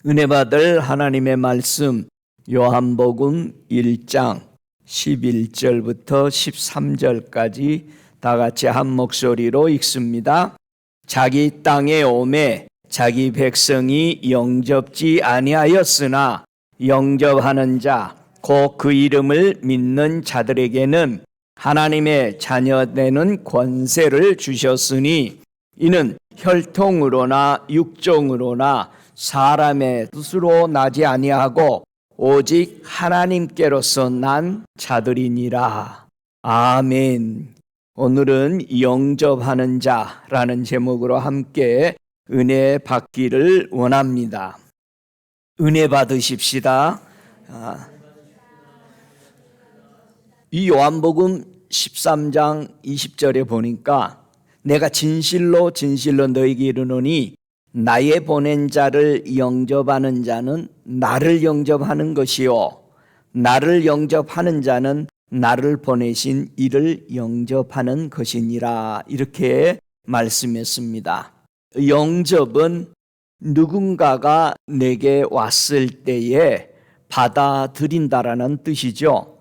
은혜 받을 하나님의 말씀 요한복음 1장 11절부터 13절까지 다 같이 한 목소리로 읽습니다. 자기 땅에 오매 자기 백성이 영접지 아니하였으나 영접하는 자 곧 그 이름을 믿는 자들에게는 하나님의 자녀되는 권세를 주셨으니 이는 혈통으로나 육종으로나 사람의 뜻으로 나지 아니하고 오직 하나님께로서 난 자들이니라. 아멘. 오늘은 영접하는 자라는 제목으로 함께 은혜 받기를 원합니다. 은혜 받으십시다. 이 요한복음 13장 20절에 보니까 내가 진실로 너희에게 이르노니 나의 보낸 자를 영접하는 자는 나를 영접하는 것이요 나를 영접하는 자는 나를 보내신 이를 영접하는 것이니라. 이렇게 말씀했습니다. 영접은 누군가가 내게 왔을 때에 받아들인다라는 뜻이죠.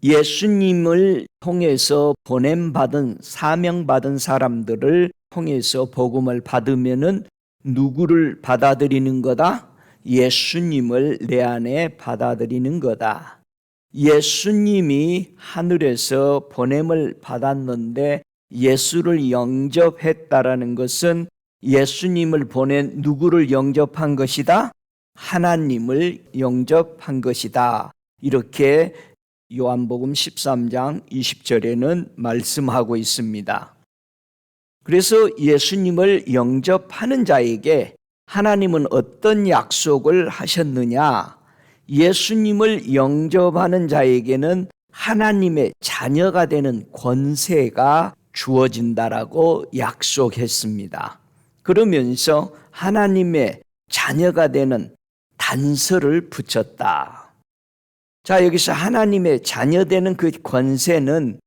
예수님을 통해서 보냄받은 사명받은 사람들을 통해서 복음을 받으면은 누구를 받아들이는 거다? 예수님을 내 안에 받아들이는 거다. 예수님이 하늘에서 보냄을 받았는데 예수를 영접했다라는 것은 예수님을 보낸 누구를 영접한 것이다? 하나님을 영접한 것이다. 이렇게 요한복음 13장 20절에는 말씀하고 있습니다. 그래서 예수님을 영접하는 자에게 하나님은 어떤 약속을 하셨느냐? 예수님을 영접하는 자에게는 하나님의 자녀가 되는 권세가 주어진다라고 약속했습니다. 그러면서 하나님의 자녀가 되는 단서를 붙였다. 자, 여기서 하나님의 자녀되는 그 권세는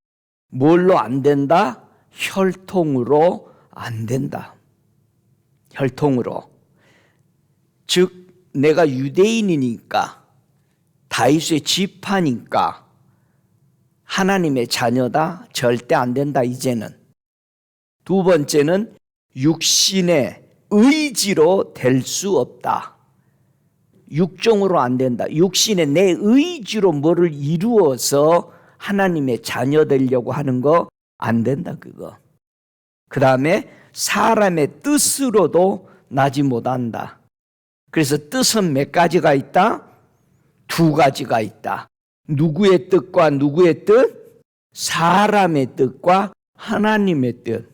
뭘로 안 된다? 혈통으로 안 된다. 혈통으로. 즉 내가 유대인이니까 다윗의 지파니까 하나님의 자녀다? 절대 안 된다 이제는. 두 번째는 육신의 의지로 될 수 없다. 육종으로 안 된다. 육신의 내 의지로 뭐를 이루어서 하나님의 자녀 되려고 하는 거 안 된다 그거. 그 다음에 사람의 뜻으로도 나지 못한다. 그래서 뜻은 몇 가지가 있다? 두 가지가 있다. 누구의 뜻과 누구의 뜻? 사람의 뜻과 하나님의 뜻.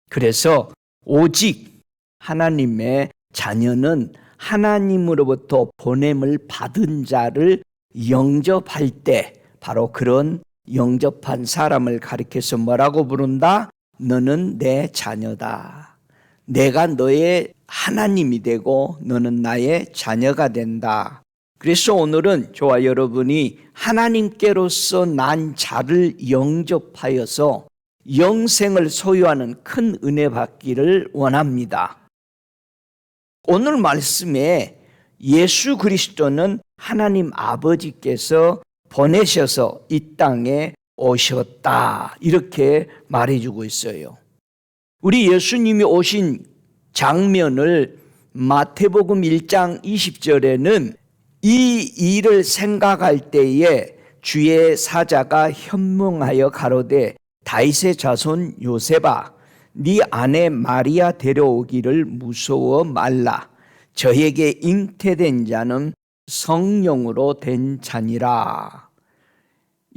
그래서 오직 하나님의 자녀는 하나님으로부터 보냄을 받은 자를 영접할 때 바로 그런 영접한 사람을 가리켜서 뭐라고 부른다? 너는 내 자녀다. 내가 너의 하나님이 되고 너는 나의 자녀가 된다. 그래서 오늘은 저와 여러분이 하나님께로서 난 자를 영접하여서 영생을 소유하는 큰 은혜 받기를 원합니다. 오늘 말씀에 예수 그리스도는 하나님 아버지께서 보내셔서 이 땅에 오셨다 이렇게 말해주고 있어요. 우리 예수님이 오신 장면을 마태복음 1장 20절에는 이 일을 생각할 때에 주의 사자가 현몽하여 가로되 다윗의 자손 요셉아 네 아내 마리아 데려오기를 무서워 말라. 저에게 잉태된 자는 성령으로 된 자니라.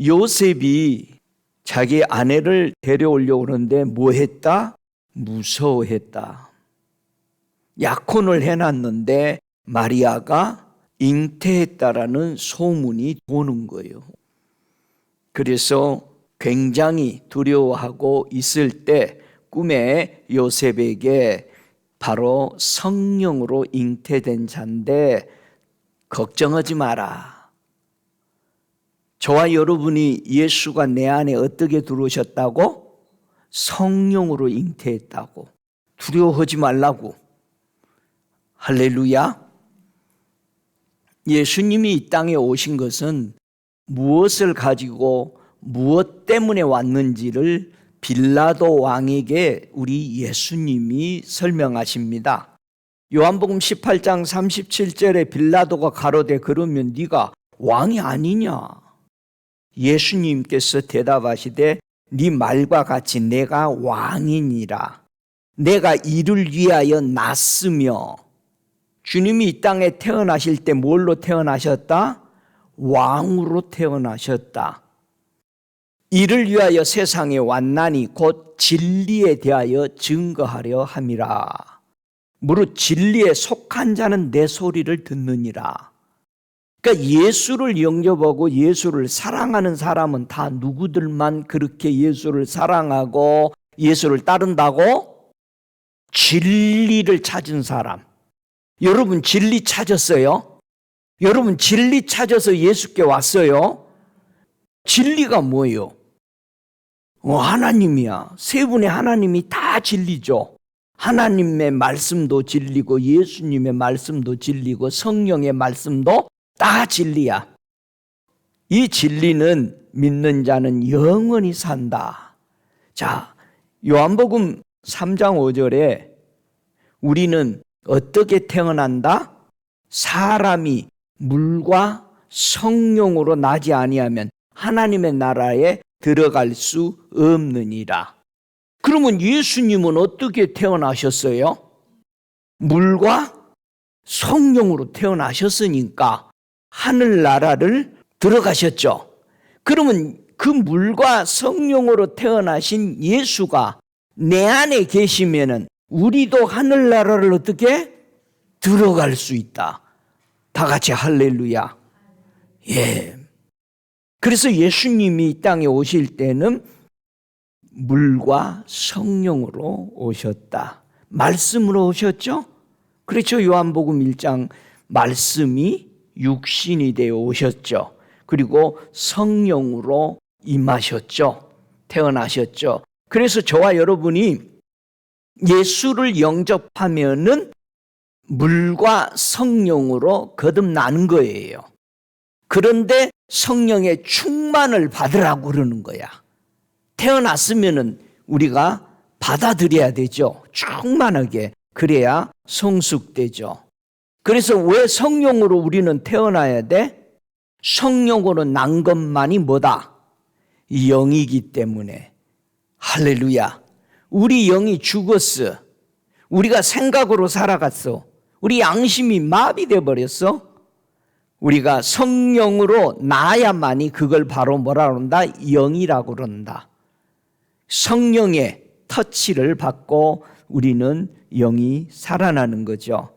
요셉이 자기 아내를 데려오려고 하는데 뭐 했다? 무서워했다. 약혼을 해놨는데 마리아가 잉태했다라는 소문이 도는 거예요. 그래서 굉장히 두려워하고 있을 때 꿈에 요셉에게 바로 성령으로 잉태된 자인데 걱정하지 마라. 저와 여러분이 예수가 내 안에 어떻게 들어오셨다고? 성령으로 잉태했다고. 두려워하지 말라고. 할렐루야. 예수님이 이 땅에 오신 것은 무엇을 가지고 무엇 때문에 왔는지를 빌라도 왕에게 우리 예수님이 설명하십니다. 요한복음 18장 37절에 빌라도가 가로되 그러면 네가 왕이 아니냐? 예수님께서 대답하시되 네 말과 같이 내가 왕이니라. 내가 이를 위하여 났으며, 주님이 이 땅에 태어나실 때 뭘로 태어나셨다? 왕으로 태어나셨다. 이를 위하여 세상에 왔나니 곧 진리에 대하여 증거하려 함이라. 무릇 진리에 속한 자는 내 소리를 듣느니라. 그러니까 예수를 영접하고 예수를 사랑하는 사람은 다 누구들만 그렇게 예수를 사랑하고 예수를 따른다고? 진리를 찾은 사람. 여러분 진리 찾았어요? 여러분 진리 찾아서 예수께 왔어요? 진리가 뭐예요? 하나님이야. 세 분의 하나님이 다 진리죠. 하나님의 말씀도 진리고 예수님의 말씀도 진리고 성령의 말씀도 다 진리야. 이 진리는 믿는 자는 영원히 산다. 자, 요한복음 3장 5절에 우리는 어떻게 태어난다? 사람이 물과 성령으로 나지 아니하면 하나님의 나라에 들어갈 수 없느니라. 그러면 예수님은 어떻게 태어나셨어요? 물과 성령으로 태어나셨으니까 하늘나라를 들어가셨죠. 그러면 그 물과 성령으로 태어나신 예수가 내 안에 계시면은 우리도 하늘나라를 어떻게 들어갈 수 있다. 다 같이 할렐루야. 예. 그래서 예수님이 이 땅에 오실 때는 물과 성령으로 오셨다. 말씀으로 오셨죠? 그렇죠. 요한복음 1장 말씀이 육신이 되어 오셨죠. 그리고 성령으로 임하셨죠. 태어나셨죠. 그래서 저와 여러분이 예수를 영접하면은 물과 성령으로 거듭나는 거예요. 그런데 성령의 충만을 받으라고 그러는 거야. 태어났으면은 우리가 받아들여야 되죠. 충만하게. 그래야 성숙되죠. 그래서 왜 성령으로 우리는 태어나야 돼? 성령으로 난 것만이 뭐다? 영이기 때문에. 할렐루야. 우리 영이 죽었어. 우리가 생각으로 살아갔어. 우리 양심이 마비돼 버렸어. 우리가 성령으로 나야만이 그걸 바로 뭐라 그런다? 영이라고 그런다. 성령의 터치를 받고 우리는 영이 살아나는 거죠.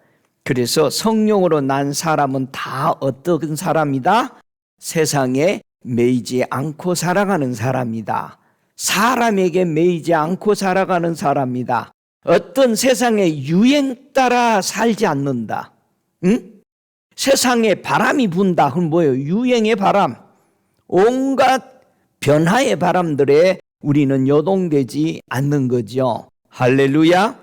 그래서 성령으로 난 사람은 다 어떤 사람이다? 세상에 매이지 않고 살아가는 사람이다. 사람에게 매이지 않고 살아가는 사람이다. 어떤 세상의 유행 따라 살지 않는다. 응? 세상에 바람이 분다. 그럼 뭐예요? 유행의 바람. 온갖 변화의 바람들에 우리는 요동되지 않는 거죠. 할렐루야.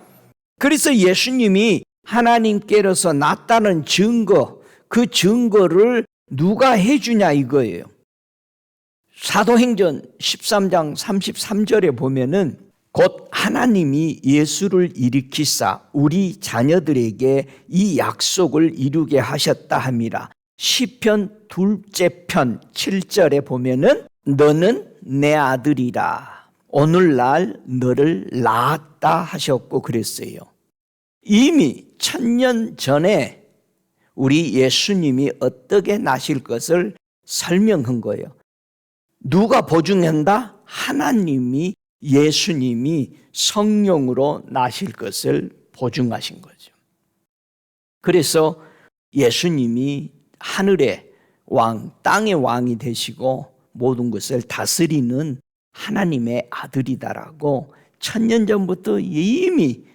그래서 예수님이 하나님께로서 낫다는 증거, 그 증거를 누가 해주냐 이거예요. 사도행전 13장 33절에 보면은 곧 하나님이 예수를 일으키사 우리 자녀들에게 이 약속을 이루게 하셨다 함이라. 시편 2편 7절에 보면은 너는 내 아들이라. 오늘날 너를 낳았다 하셨고 그랬어요. 이미 1000년 전에 우리 예수님이 어떻게 나실 것을 설명한 거예요. 누가 보증한다? 하나님이 예수님이 성령으로 나실 것을 보증하신 거죠. 그래서 예수님이 하늘의 왕, 땅의 왕이 되시고 모든 것을 다스리는 하나님의 아들이다라고 1000년 전부터 이미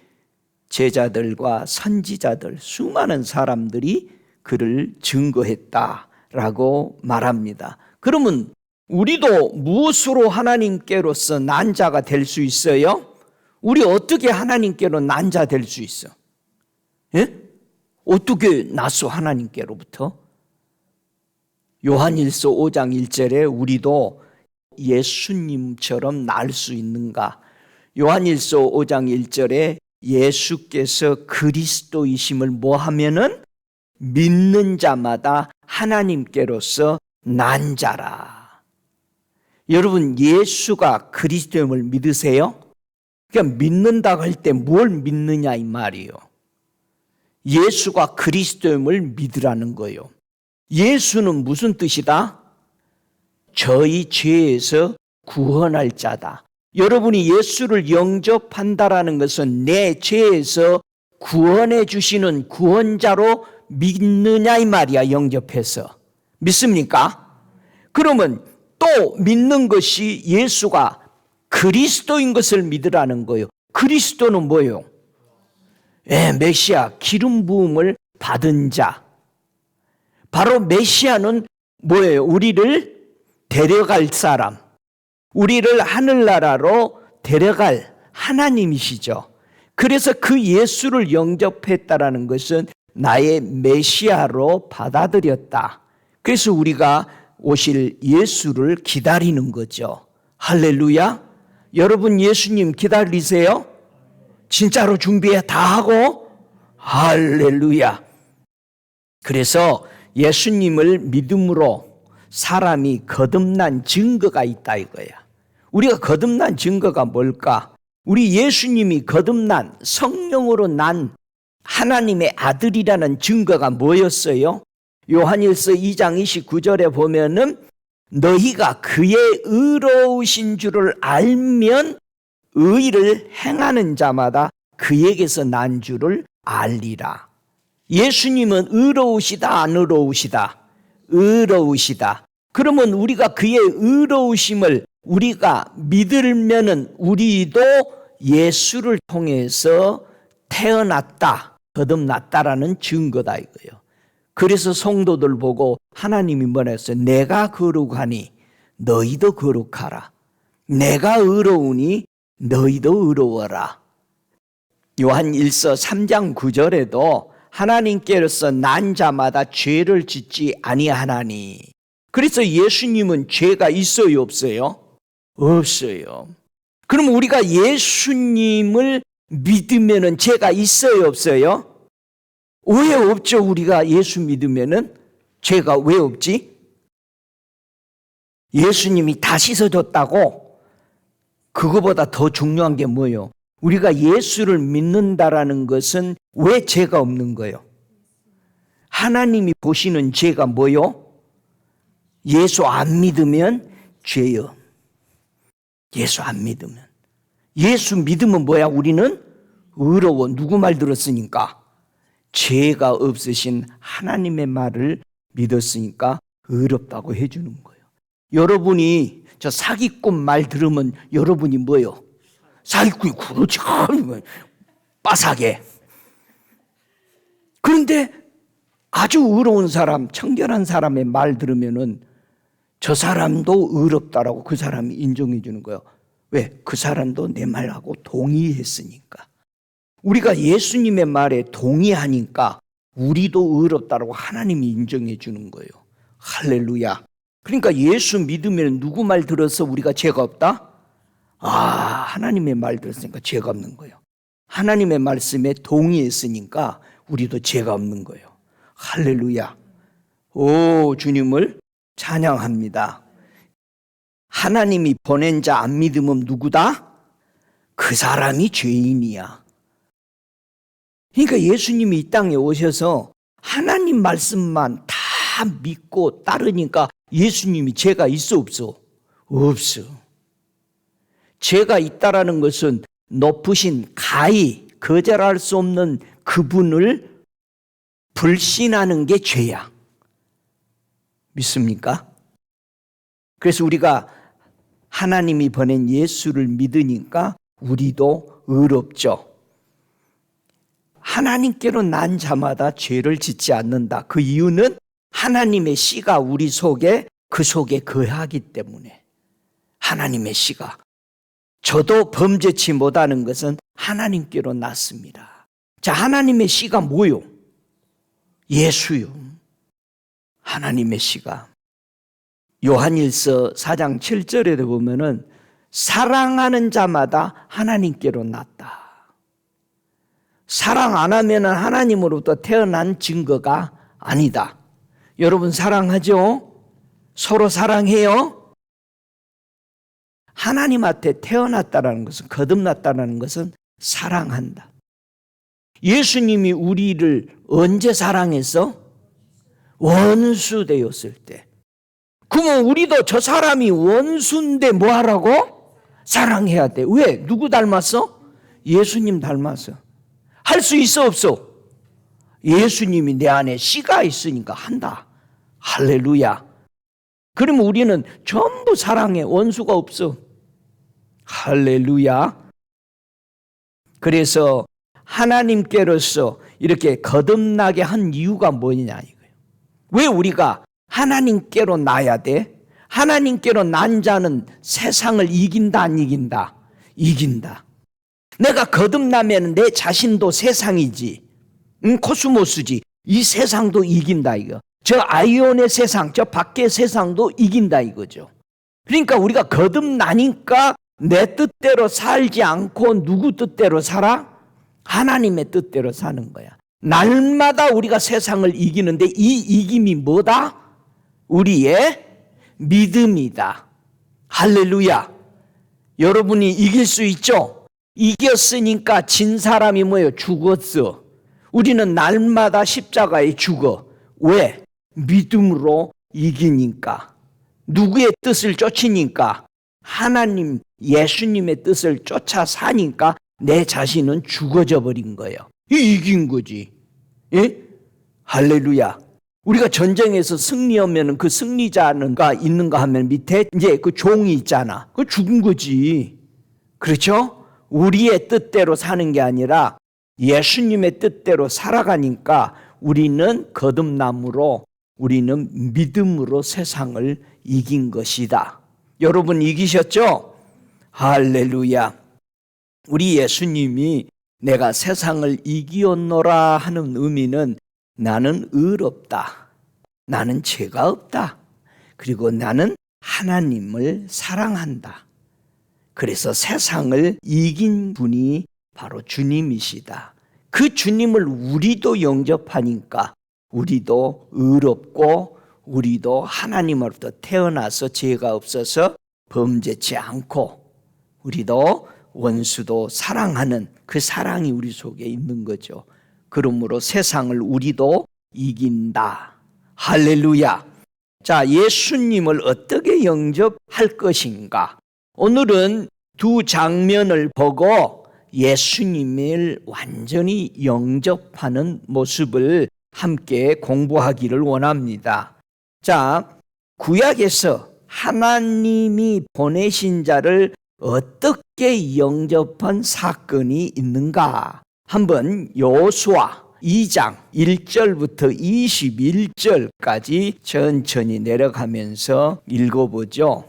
제자들과 선지자들, 수많은 사람들이 그를 증거했다라고 말합니다. 그러면 우리도 무엇으로 하나님께로서 난 자가 될 수 있어요? 우리 어떻게 하나님께로 난 자 될 수 있어? 예? 어떻게 났어 하나님께로부터? 요한일서 5장 1절에 우리도 예수님처럼 날 수 있는가? 요한일서 5장 1절에 예수께서 그리스도이심을 뭐 하면은 믿는 자마다 하나님께로서 난 자라. 여러분, 예수가 그리스도임을 믿으세요? 그러니까 믿는다고 할 때 뭘 믿느냐 이 말이에요. 예수가 그리스도임을 믿으라는 거예요. 예수는 무슨 뜻이다? 저희 죄에서 구원할 자다. 여러분이 예수를 영접한다라는 것은 내 죄에서 구원해 주시는 구원자로 믿느냐 이 말이야. 영접해서 믿습니까? 그러면 또 믿는 것이 예수가 그리스도인 것을 믿으라는 거예요. 그리스도는 뭐예요? 메시아, 기름 부음을 받은 자. 바로 메시아는 뭐예요? 우리를 데려갈 사람, 우리를 하늘나라로 데려갈 하나님이시죠. 그래서 그 예수를 영접했다라는 것은 나의 메시아로 받아들였다. 그래서 우리가 오실 예수를 기다리는 거죠. 할렐루야. 여러분 예수님 기다리세요? 진짜로 준비 다 하고? 할렐루야. 그래서 예수님을 믿음으로 사람이 거듭난 증거가 있다 이거야. 우리가 거듭난 증거가 뭘까? 우리 예수님이 거듭난 성령으로 난 하나님의 아들이라는 증거가 뭐였어요? 요한일서 2장 29절에 보면은 너희가 그의 의로우신 줄을 알면 의를 행하는 자마다 그에게서 난 줄을 알리라. 예수님은 의로우시다 안 의로우시다? 의로우시다. 그러면 우리가 그의 의로우심을 우리가 믿으면은 우리도 예수를 통해서 태어났다, 거듭났다라는 증거다 이거예요. 그래서 성도들 보고 하나님이 뭐라 했어요? 내가 거룩하니 너희도 거룩하라. 내가 의로우니 너희도 의로워라. 요한 1서 3장 9절에도 하나님께로서 난 자마다 죄를 짓지 아니하나니. 그래서 예수님은 죄가 있어요 없어요? 없어요. 그럼 우리가 예수님을 믿으면은 죄가 있어요 없어요? 왜 없죠? 우리가 예수 믿으면은 죄가 왜 없지? 예수님이 다 씻어줬다고? 그거보다 더 중요한 게 뭐예요? 우리가 예수를 믿는다라는 것은 왜 죄가 없는 거예요? 하나님이 보시는 죄가 뭐요? 예수 안 믿으면 죄요. 예수 안 믿으면. 예수 믿으면 뭐야? 우리는 의로워. 누구 말 들었으니까? 죄가 없으신 하나님의 말을 믿었으니까 의롭다고 해주는 거예요. 여러분이 저 사기꾼 말 들으면 여러분이 뭐예요? 사기꾼이 그렇지 빠삭해. 그런데 아주 의로운 사람, 청결한 사람의 말 들으면은 저 사람도 의롭다라고 그 사람이 인정해 주는 거예요. 왜? 그 사람도 내 말하고 동의했으니까. 우리가 예수님의 말에 동의하니까 우리도 의롭다라고 하나님이 인정해 주는 거예요. 할렐루야. 그러니까 예수 믿으면 누구 말 들어서 우리가 죄가 없다? 하나님의 말 들었으니까 죄가 없는 거예요. 하나님의 말씀에 동의했으니까 우리도 죄가 없는 거예요. 할렐루야. 오, 주님을 찬양합니다. 하나님이 보낸 자 안 믿으면 누구다? 그 사람이 죄인이야. 그러니까 예수님이 이 땅에 오셔서 하나님 말씀만 다 믿고 따르니까 예수님이 죄가 있어 없어? 없어. 죄가 있다라는 것은 높으신 가히 거절할 수 없는 그분을 불신하는 게 죄야. 믿습니까? 그래서 우리가 하나님이 보낸 예수를 믿으니까 우리도 의롭죠. 하나님께로 난 자마다 죄를 짓지 않는다. 그 이유는 하나님의 씨가 우리 속에 그 속에 거하기 때문에. 하나님의 씨가. 저도 범죄치 못하는 것은 하나님께로 났습니다. 자, 하나님의 씨가 뭐요? 예수요. 하나님의 씨가. 요한일서 4장 7절에 보면은 사랑하는 자마다 하나님께로 났다. 사랑 안 하면은 하나님으로부터 태어난 증거가 아니다. 여러분 사랑하죠? 서로 사랑해요? 하나님한테 태어났다라는 것은, 거듭났다라는 것은 사랑한다. 예수님이 우리를 언제 사랑했어? 원수 되었을 때. 그러면 우리도 저 사람이 원수인데 뭐 하라고? 사랑해야 돼. 왜? 누구 닮았어? 예수님 닮았어. 할 수 있어 없어? 예수님이 내 안에 씨가 있으니까 한다. 할렐루야. 그러면 우리는 전부 사랑해. 원수가 없어. 할렐루야. 그래서 하나님께로서 이렇게 거듭나게 한 이유가 뭐냐 이거예요. 왜 우리가 하나님께로 나야 돼? 하나님께로 난 자는 세상을 이긴다 안 이긴다? 이긴다. 내가 거듭나면 내 자신도 세상이지. 코스모스지. 이 세상도 이긴다 이거. 저 아이온의 세상, 저 밖의 세상도 이긴다 이거죠. 그러니까 우리가 거듭나니까 내 뜻대로 살지 않고 누구 뜻대로 살아? 하나님의 뜻대로 사는 거야. 날마다 우리가 세상을 이기는데 이 이김이 뭐다? 우리의 믿음이다. 할렐루야. 여러분이 이길 수 있죠? 이겼으니까 진 사람이 뭐예요? 죽었어. 우리는 날마다 십자가에 죽어. 왜? 믿음으로 이기니까. 누구의 뜻을 쫓으니까? 하나님, 예수님의 뜻을 쫓아 사니까 내 자신은 죽어져 버린 거예요. 이긴 거지. 예? 할렐루야. 우리가 전쟁에서 승리하면 그 승리자가 있는가 하면 밑에 이제 그 종이 있잖아. 그 죽은 거지. 그렇죠? 우리의 뜻대로 사는 게 아니라 예수님의 뜻대로 살아가니까 우리는 거듭남으로, 우리는 믿음으로 세상을 이긴 것이다. 여러분 이기셨죠? 할렐루야. 우리 예수님이 내가 세상을 이기었노라 하는 의미는 나는 의롭다. 나는 죄가 없다. 그리고 나는 하나님을 사랑한다. 그래서 세상을 이긴 분이 바로 주님이시다. 그 주님을 우리도 영접하니까 우리도 의롭고 우리도 하나님으로부터 태어나서 죄가 없어서 범죄치 않고 우리도 원수도 사랑하는 그 사랑이 우리 속에 있는 거죠. 그러므로 세상을 우리도 이긴다. 할렐루야. 자, 예수님을 어떻게 영접할 것인가? 오늘은 두 장면을 보고 예수님을 완전히 영접하는 모습을 함께 공부하기를 원합니다. 자, 구약에서 하나님이 보내신 자를 어떻게 영접한 사건이 있는가? 한번 여호수아 2장 1절부터 21절까지 천천히 내려가면서 읽어보죠.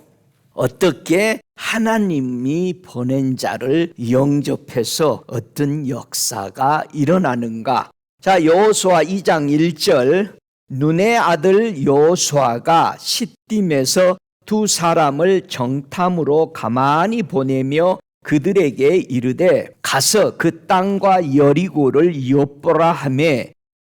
어떻게 하나님이 보낸 자를 영접해서 어떤 역사가 일어나는가? 자, 여호수아 2장 1절. 눈의 아들 여호수아가 시딤에서 두 사람을 정탐으로 가만히 보내며 그들에게 이르되 가서 그 땅과 여리고를 엿보라 하며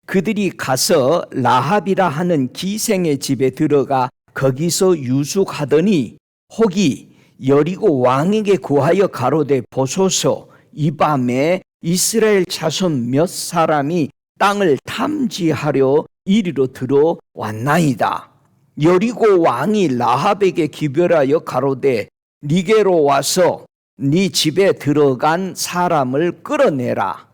그들이 가서 라합이라 하는 기생의 집에 들어가 거기서 유숙하더니 혹이 여리고 왕에게 구하여 가로되 보소서 이 밤에 이스라엘 자손 몇 사람이 땅을 탐지하려 이리로 들어왔나이다. 여리고 왕이 라합에게 기별하여 가로되 니게로 와서 네 집에 들어간 사람을 끌어내라.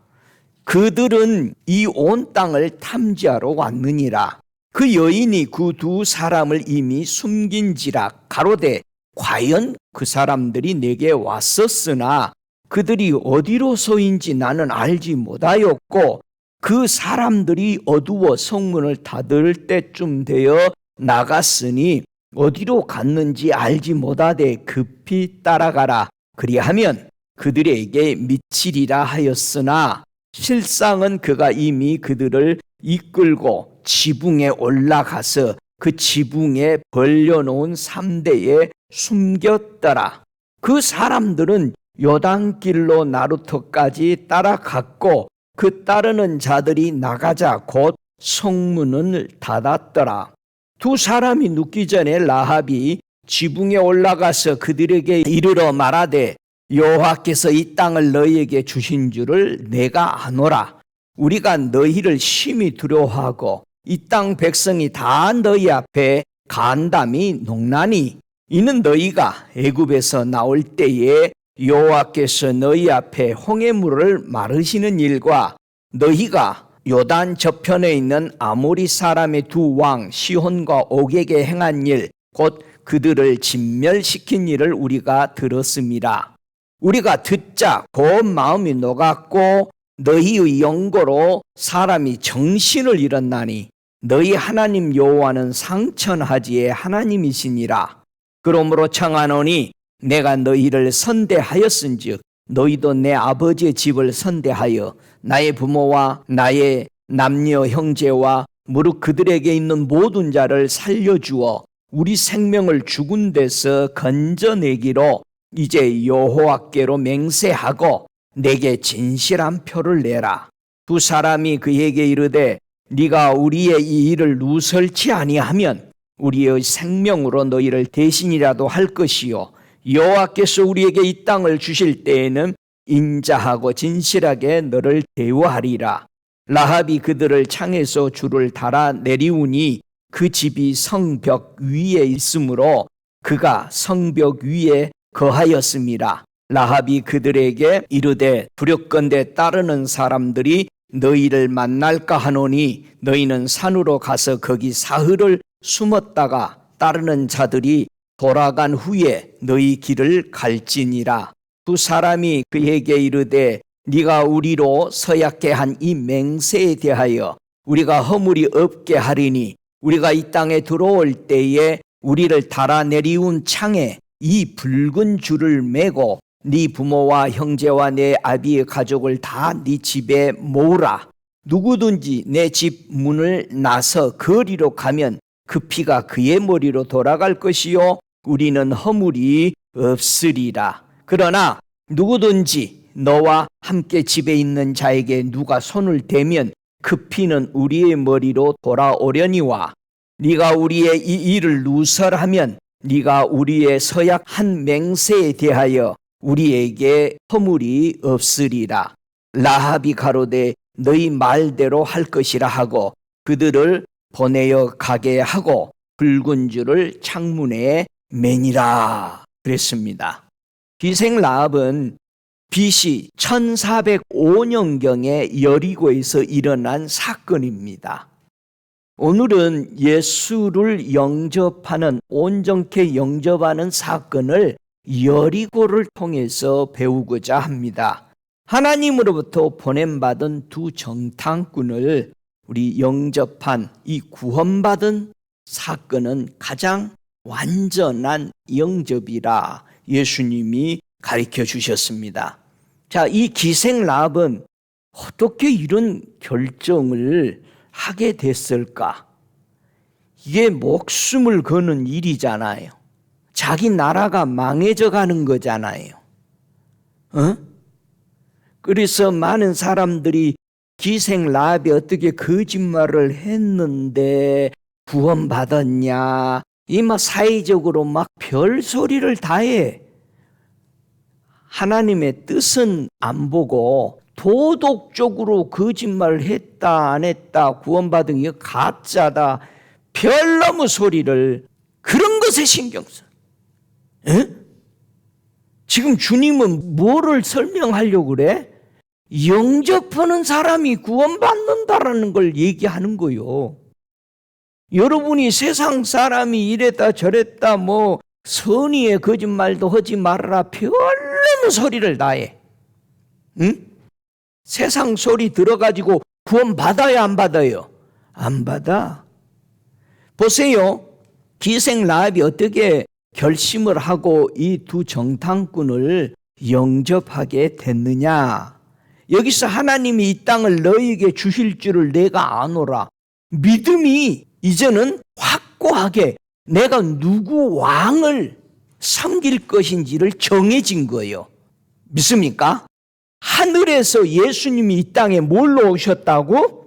그들은 이 온 땅을 탐지하러 왔느니라. 그 여인이 그 두 사람을 이미 숨긴지라. 가로되 과연 그 사람들이 내게 왔었으나 그들이 어디로서인지 나는 알지 못하였고 그 사람들이 어두워 성문을 닫을 때쯤 되어 나갔으니 어디로 갔는지 알지 못하되 급히 따라가라. 그리하면 그들에게 미치리라 하였으나 실상은 그가 이미 그들을 이끌고 지붕에 올라가서 그 지붕에 벌려놓은 3대에 숨겼더라. 그 사람들은 요단길로 나루터까지 따라갔고 그 따르는 자들이 나가자 곧 성문을 닫았더라. 두 사람이 눕기 전에 라합이 지붕에 올라가서 그들에게 이르러 말하되 여호와께서 이 땅을 너희에게 주신 줄을 내가 아노라. 우리가 너희를 심히 두려워하고 이 땅 백성이 다 너희 앞에 간담이 농나니 이는 너희가 애굽에서 나올 때에 여호와께서 너희 앞에 홍해물을 마르시는 일과 너희가 요단 저편에 있는 아모리 사람의 두 왕 시혼과 옥에게 행한 일 곧 그들을 진멸시킨 일을 우리가 들었습니다. 우리가 듣자 곧 마음이 녹았고 너희의 영고로 사람이 정신을 잃었나니 너희 하나님 여호와는 상천하지의 하나님이시니라. 그러므로 청하노니 내가 너희를 선대하였은즉 너희도 내 아버지의 집을 선대하여 나의 부모와 나의 남녀 형제와 무릇 그들에게 있는 모든 자를 살려주어 우리 생명을 죽은 데서 건져내기로 이제 여호와께로 맹세하고 내게 진실한 표를 내라. 두 사람이 그에게 이르되 네가 우리의 이 일을 누설치 아니하면 우리의 생명으로 너희를 대신이라도 할 것이요 여호와께서 우리에게 이 땅을 주실 때에는 인자하고 진실하게 너를 대우하리라. 라합이 그들을 창에서 줄을 달아 내리우니 그 집이 성벽 위에 있으므로 그가 성벽 위에 거하였습니다. 라합이 그들에게 이르되 두렵건대 따르는 사람들이 너희를 만날까 하노니 너희는 산으로 가서 거기 사흘을 숨었다가 따르는 자들이 돌아간 후에 너희 길을 갈지니라. 두 사람이 그에게 이르되 네가 우리로 서약케 한 이 맹세에 대하여 우리가 허물이 없게 하리니 우리가 이 땅에 들어올 때에 우리를 달아내리운 창에 이 붉은 줄을 매고 네 부모와 형제와 내 아비의 가족을 다 네 집에 모으라. 누구든지 내 집 문을 나서 거리로 가면 그 피가 그의 머리로 돌아갈 것이요 우리는 허물이 없으리라. 그러나 누구든지 너와 함께 집에 있는 자에게 누가 손을 대면 그 피는 우리의 머리로 돌아오려니와 네가 우리의 이 일을 누설하면 네가 우리의 서약한 맹세에 대하여 우리에게 허물이 없으리라. 라합이 가로되 너희 말대로 할 것이라 하고 그들을 보내어 가게 하고 붉은 줄을 창문에 매니라 그랬습니다. 기생 라합은 BC 1405년경에 여리고에서 일어난 사건입니다. 오늘은 예수를 영접하는 온전케 영접하는 사건을 여리고를 통해서 배우고자 합니다. 하나님으로부터 보냄받은 두 정탐꾼을 우리 영접한 이 구원받은 사건은 가장 완전한 영접이라 예수님이 가르쳐 주셨습니다. 자, 이 기생 라합은 어떻게 이런 결정을 하게 됐을까? 이게 목숨을 거는 일이잖아요. 자기 나라가 망해져 가는 거잖아요. 그래서 많은 사람들이 기생 라합이 어떻게 거짓말을 했는데 구원받았냐, 이 사회적으로 별소리를 다 해. 하나님의 뜻은 안 보고 도덕적으로 거짓말을 했다 안 했다 구원받은 게 가짜다 별너무 소리를 그런 것에 신경 써. 지금 주님은 뭐를 설명하려고 그래? 영접하는 사람이 구원받는다라는 걸 얘기하는 거요. 여러분이 세상 사람이 이랬다 저랬다 선의의 거짓말도 하지 말아라 별너무 소리를 다 해. 세상 소리 들어가지고 구원 받아야 안 받아요? 안 받아. 보세요. 기생 라합이 어떻게 결심을 하고 이 두 정탐꾼을 영접하게 됐느냐. 여기서 하나님이 이 땅을 너희에게 주실 줄을 내가 아노라. 믿음이 이제는 확고하게 내가 누구 왕을 섬길 것인지를 정해진 거예요. 믿습니까? 하늘에서 예수님이 이 땅에 뭘로 오셨다고?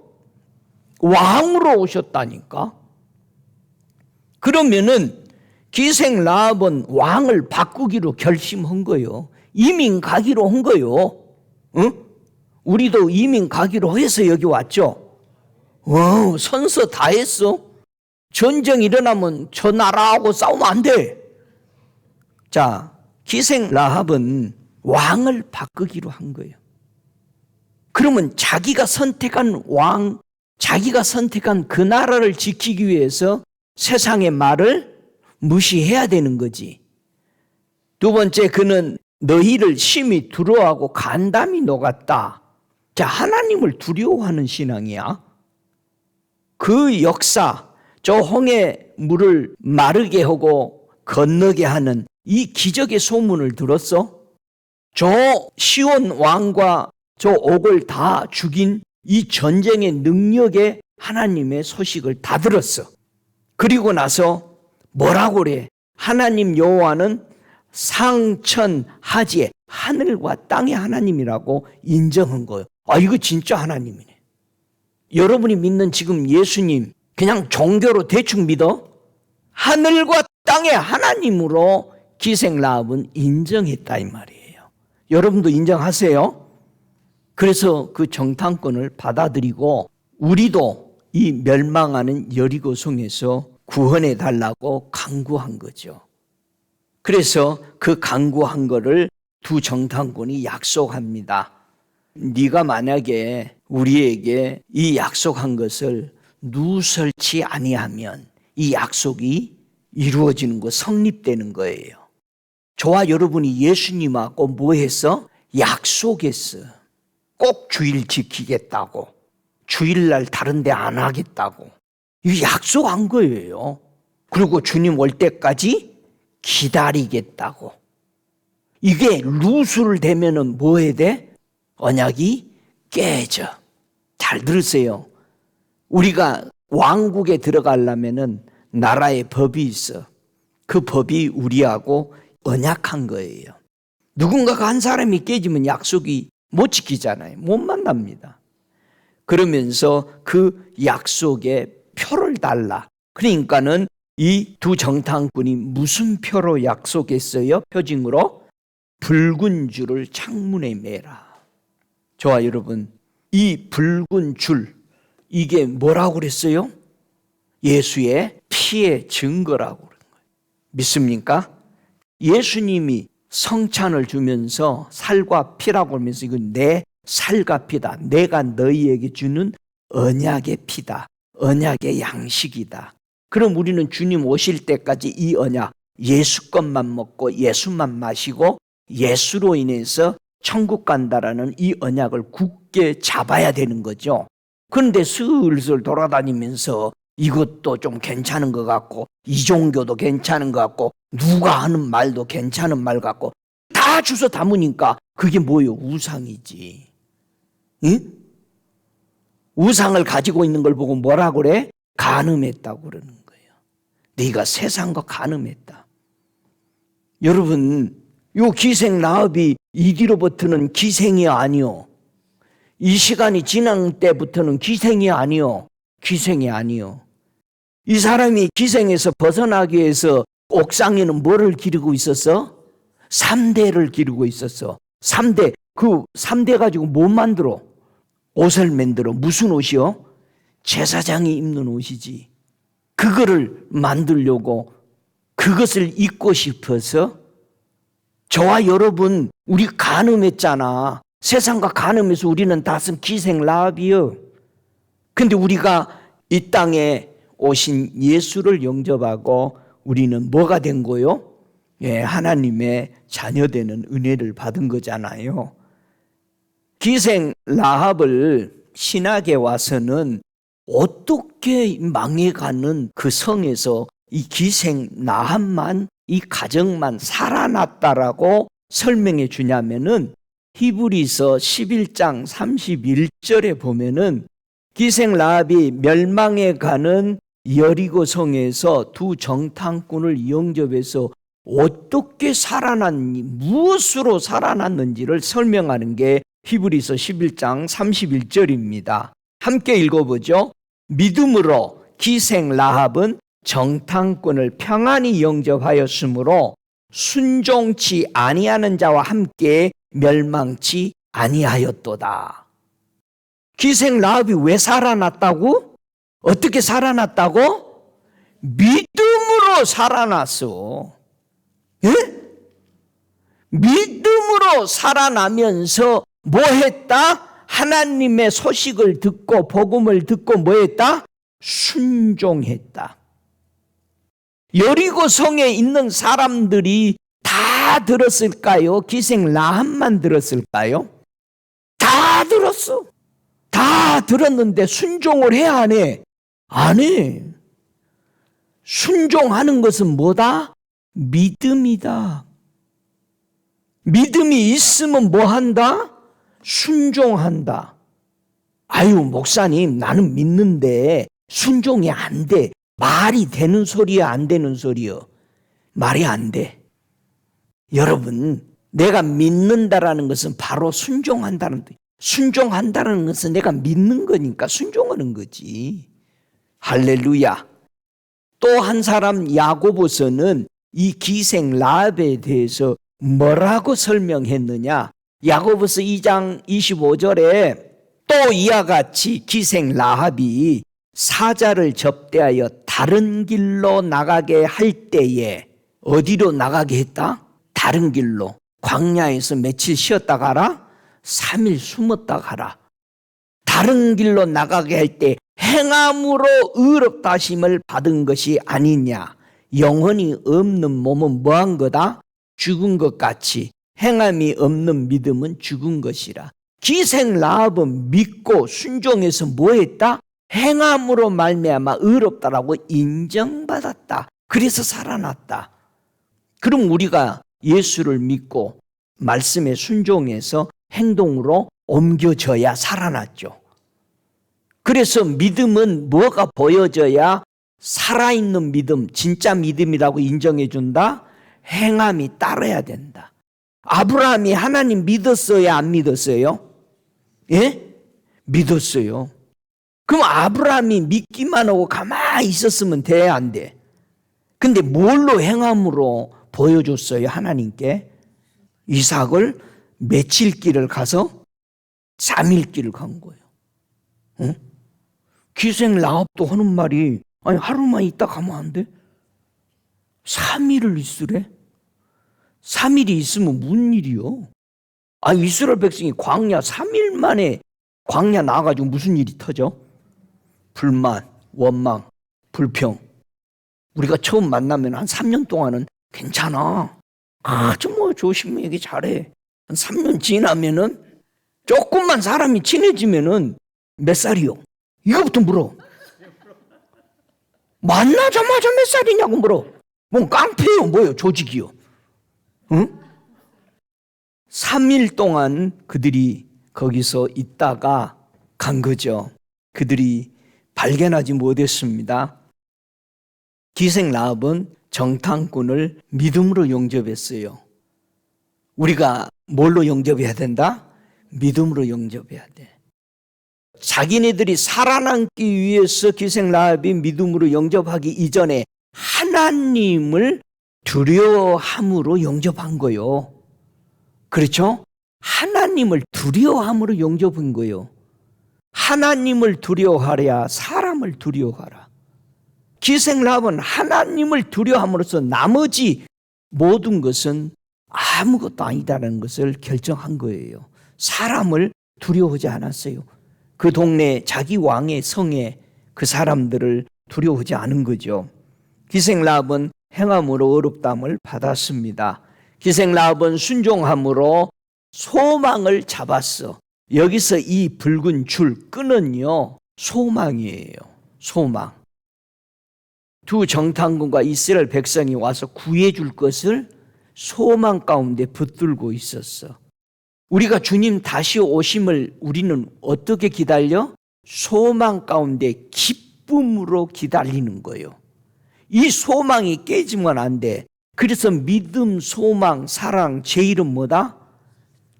왕으로 오셨다니까. 그러면은 기생 라합은 왕을 바꾸기로 결심한 거예요. 이민 가기로 한 거예요. 응? 우리도 이민 가기로 해서 여기 왔죠. 선서 다 했어. 전쟁 일어나면 저 나라하고 싸우면 안 돼. 자, 기생 라합은 왕을 바꾸기로 한 거예요. 그러면 자기가 선택한 왕, 자기가 선택한 그 나라를 지키기 위해서 세상의 말을 무시해야 되는 거지. 두 번째, 그는 너희를 심히 두려워하고 간담이 녹았다. 자, 하나님을 두려워하는 신앙이야. 그 역사, 저 홍해 물을 마르게 하고 건너게 하는 이 기적의 소문을 들었어? 저 시온 왕과 저 옥을 다 죽인 이 전쟁의 능력에 하나님의 소식을 다 들었어. 그리고 나서 뭐라고 그래? 하나님 여호와는 상천하지의 하늘과 땅의 하나님이라고 인정한 거예요. 이거 진짜 하나님이네. 여러분이 믿는 지금 예수님 그냥 종교로 대충 믿어? 하늘과 땅의 하나님으로 기생 라합은 인정했다 이 말이에요. 여러분도 인정하세요? 그래서 그 정탐꾼을 받아들이고 우리도 이 멸망하는 여리고성에서 구원해 달라고 간구한 거죠. 그래서 그 간구한 거를 두 정탐꾼이 약속합니다. 네가 만약에 우리에게 이 약속한 것을 누설치 아니하면 이 약속이 이루어지는 거, 성립되는 거예요. 저와 여러분이 예수님하고 뭐 했어? 약속했어. 꼭 주일 지키겠다고. 주일날 다른 데 안 하겠다고. 이 약속한 거예요. 그리고 주님 올 때까지 기다리겠다고. 이게 루술되면은 뭐 해야 돼? 언약이 깨져. 잘 들으세요. 우리가 왕국에 들어가려면은 나라의 법이 있어. 그 법이 우리하고 언약한 거예요. 누군가가 한 사람이 깨지면 약속이 못 지키잖아요. 못 만납니다. 그러면서 그 약속에 표를 달라. 그러니까는 이 두 정탐꾼이 무슨 표로 약속했어요? 표징으로 붉은 줄을 창문에 매라. 저와 여러분, 이 붉은 줄, 이게 뭐라고 그랬어요? 예수의 피의 증거라고 그런 거예요. 믿습니까? 예수님이 성찬을 주면서 살과 피라고 하면서 이건 내 살과 피다. 내가 너희에게 주는 언약의 피다. 언약의 양식이다. 그럼 우리는 주님 오실 때까지 이 언약, 예수 것만 먹고 예수만 마시고 예수로 인해서 천국 간다라는 이 언약을 굳게 잡아야 되는 거죠. 그런데 슬슬 돌아다니면서 이것도 좀 괜찮은 것 같고 이 종교도 괜찮은 것 같고 누가 하는 말도 괜찮은 말 같고 다 주워 담으니까 그게 뭐예요? 우상이지. 응? 우상을 가지고 있는 걸 보고 뭐라고 그래? 간음했다고 그러는 거예요. 네가 세상과 간음했다. 여러분, 요 기생 라합이 이 뒤로부터는 기생이 아니요. 이 시간이 지난 때부터는 기생이 아니요. 기생이 아니요. 이 사람이 기생에서 벗어나기 위해서 옥상에는 뭐를 기르고 있었어? 3대를 기르고 있었어. 3대. 그 3대 가지고 뭐 만들어? 옷을 만들어. 무슨 옷이요? 제사장이 입는 옷이지. 그거를 만들려고 그것을 입고 싶어서 저와 여러분 우리 간음했잖아. 세상과 간음해서 우리는 다 쓴 기생 라합이요. 근데 우리가 이 땅에 오신 예수를 영접하고 우리는 뭐가 된 거요? 예, 하나님의 자녀되는 은혜를 받은 거잖아요. 기생 라합을 신학에 와서는 어떻게 망해가는 그 성에서 이 기생 라합만, 이 가정만 살아났다라고 설명해 주냐면은 히브리서 11장 31절에 보면은 기생 라합이 멸망해 가는 여리고 성에서 두 정탐꾼을 영접해서 어떻게 살아났니, 무엇으로 살아났는지를 설명하는 게 히브리서 11장 31절입니다. 함께 읽어보죠. 믿음으로 기생 라합은 정탐꾼을 평안히 영접하였으므로 순종치 아니하는 자와 함께 멸망치 아니하였도다. 기생 라합이 왜 살아났다고? 어떻게 살아났다고? 믿음으로 살아났어. 예? 믿음으로 살아나면서 뭐 했다? 하나님의 소식을 듣고 복음을 듣고 뭐 했다? 순종했다. 여리고 성에 있는 사람들이 다 들었을까요? 기생 라합만 들었을까요? 다 들었어. 다 들었는데 순종을 해야 안 해? 안 해. 순종하는 것은 뭐다? 믿음이다. 믿음이 있으면 뭐 한다? 순종한다. 아유, 목사님, 나는 믿는데 순종이 안 돼. 말이 되는 소리야, 안 되는 소리요? 말이 안 돼. 여러분, 내가 믿는다라는 것은 바로 순종한다는 뜻. 순종한다는 것은 내가 믿는 거니까 순종하는 거지. 할렐루야. 또 한 사람 야고보서는 이 기생 라합에 대해서 뭐라고 설명했느냐? 야고보서 2장 25절에 또 이와 같이 기생 라합이 사자를 접대하여 다른 길로 나가게 할 때에 어디로 나가게 했다? 다른 길로. 광야에서 며칠 쉬었다 가라? 3일 숨었다 가라. 다른 길로 나가게 할 때 행함으로 의롭다 하심을 받은 것이 아니냐. 영혼이 없는 몸은 뭐한 거다? 죽은 것 같이 행함이 없는 믿음은 죽은 것이라. 기생 라합은 믿고 순종해서 뭐 했다? 행함으로 말미암아 의롭다라고 인정받았다. 그래서 살아났다. 그럼 우리가 예수를 믿고 말씀에 순종해서 행동으로 옮겨져야 살아났죠. 그래서 믿음은 뭐가 보여져야 살아있는 믿음, 진짜 믿음이라고 인정해 준다? 행함이 따라야 된다. 아브라함이 하나님 믿었어요, 안 믿었어요? 예? 믿었어요. 그럼 아브라함이 믿기만 하고 가만히 있었으면 돼, 안 돼? 근데 뭘로 행함으로 보여줬어요, 하나님께? 이삭을 며칠 길을 가서 3일 길을 간 거예요. 응? 기생 라합도 하는 말이, 아니 하루만 있다 가면 안 돼? 3일을 있으래? 3일이 있으면 무슨 일이요? 아, 이스라엘 백성이 광야 3일 만에 광야 나와가지고 무슨 일이 터져? 불만, 원망, 불평. 우리가 처음 만나면 한 3년 동안은 괜찮아. 아주 뭐 조심 얘기 잘해. 한 3년 지나면은 조금만 사람이 친해지면은 몇 살이요? 이거부터 물어. 만나자마자 몇 살이냐고 물어. 뭐 깡패요, 뭐요, 조직이요. 응? 3일 동안 그들이 거기서 있다가 간 거죠. 그들이 발견하지 못했습니다. 기생 라합은 정탐꾼을 믿음으로 영접했어요. 우리가 뭘로 영접해야 된다? 믿음으로 영접해야 돼. 자기네들이 살아남기 위해서 기생 라합이 믿음으로 영접하기 이전에 하나님을 두려워함으로 영접한 거요. 그렇죠? 하나님을 두려워함으로 영접한 거요. 하나님을 두려워하랴 사람을 두려워하라. 기생 라합은 하나님을 두려워함으로써 나머지 모든 것은 아무것도 아니다라는 것을 결정한 거예요. 사람을 두려워하지 않았어요. 그 동네 자기 왕의 성에 그 사람들을 두려워하지 않은 거죠. 기생 라합은 행함으로 어렵담을 받았습니다. 기생 라합은 순종함으로 소망을 잡았어. 여기서 이 붉은 줄 끈은요, 소망이에요. 소망. 두 정탐꾼과 이스라엘 백성이 와서 구해줄 것을 소망 가운데 붙들고 있었어. 우리가 주님 다시 오심을 우리는 어떻게 기다려? 소망 가운데 기쁨으로 기다리는 거예요. 이 소망이 깨지면 안 돼. 그래서 믿음, 소망, 사랑, 제일은 뭐다?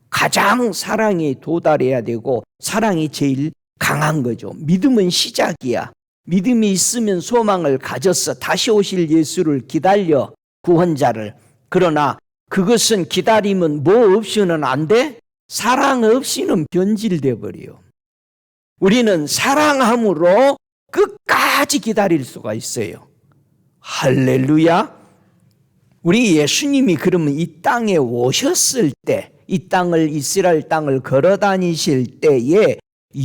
가장 사랑에 도달해야 되고 사랑이 제일 강한 거죠. 믿음은 시작이야. 믿음이 있으면 소망을 가졌어. 다시 오실 예수를 기다려, 구원자를. 그러나 그것은 기다리면 뭐 없이는 안 돼? 사랑 없이는 변질돼 버려요. 우리는 사랑함으로 끝까지 기다릴 수가 있어요. 할렐루야. 우리 예수님이 그러면 이 땅에 오셨을 때, 이 땅을, 이스라엘 땅을 걸어 다니실 때에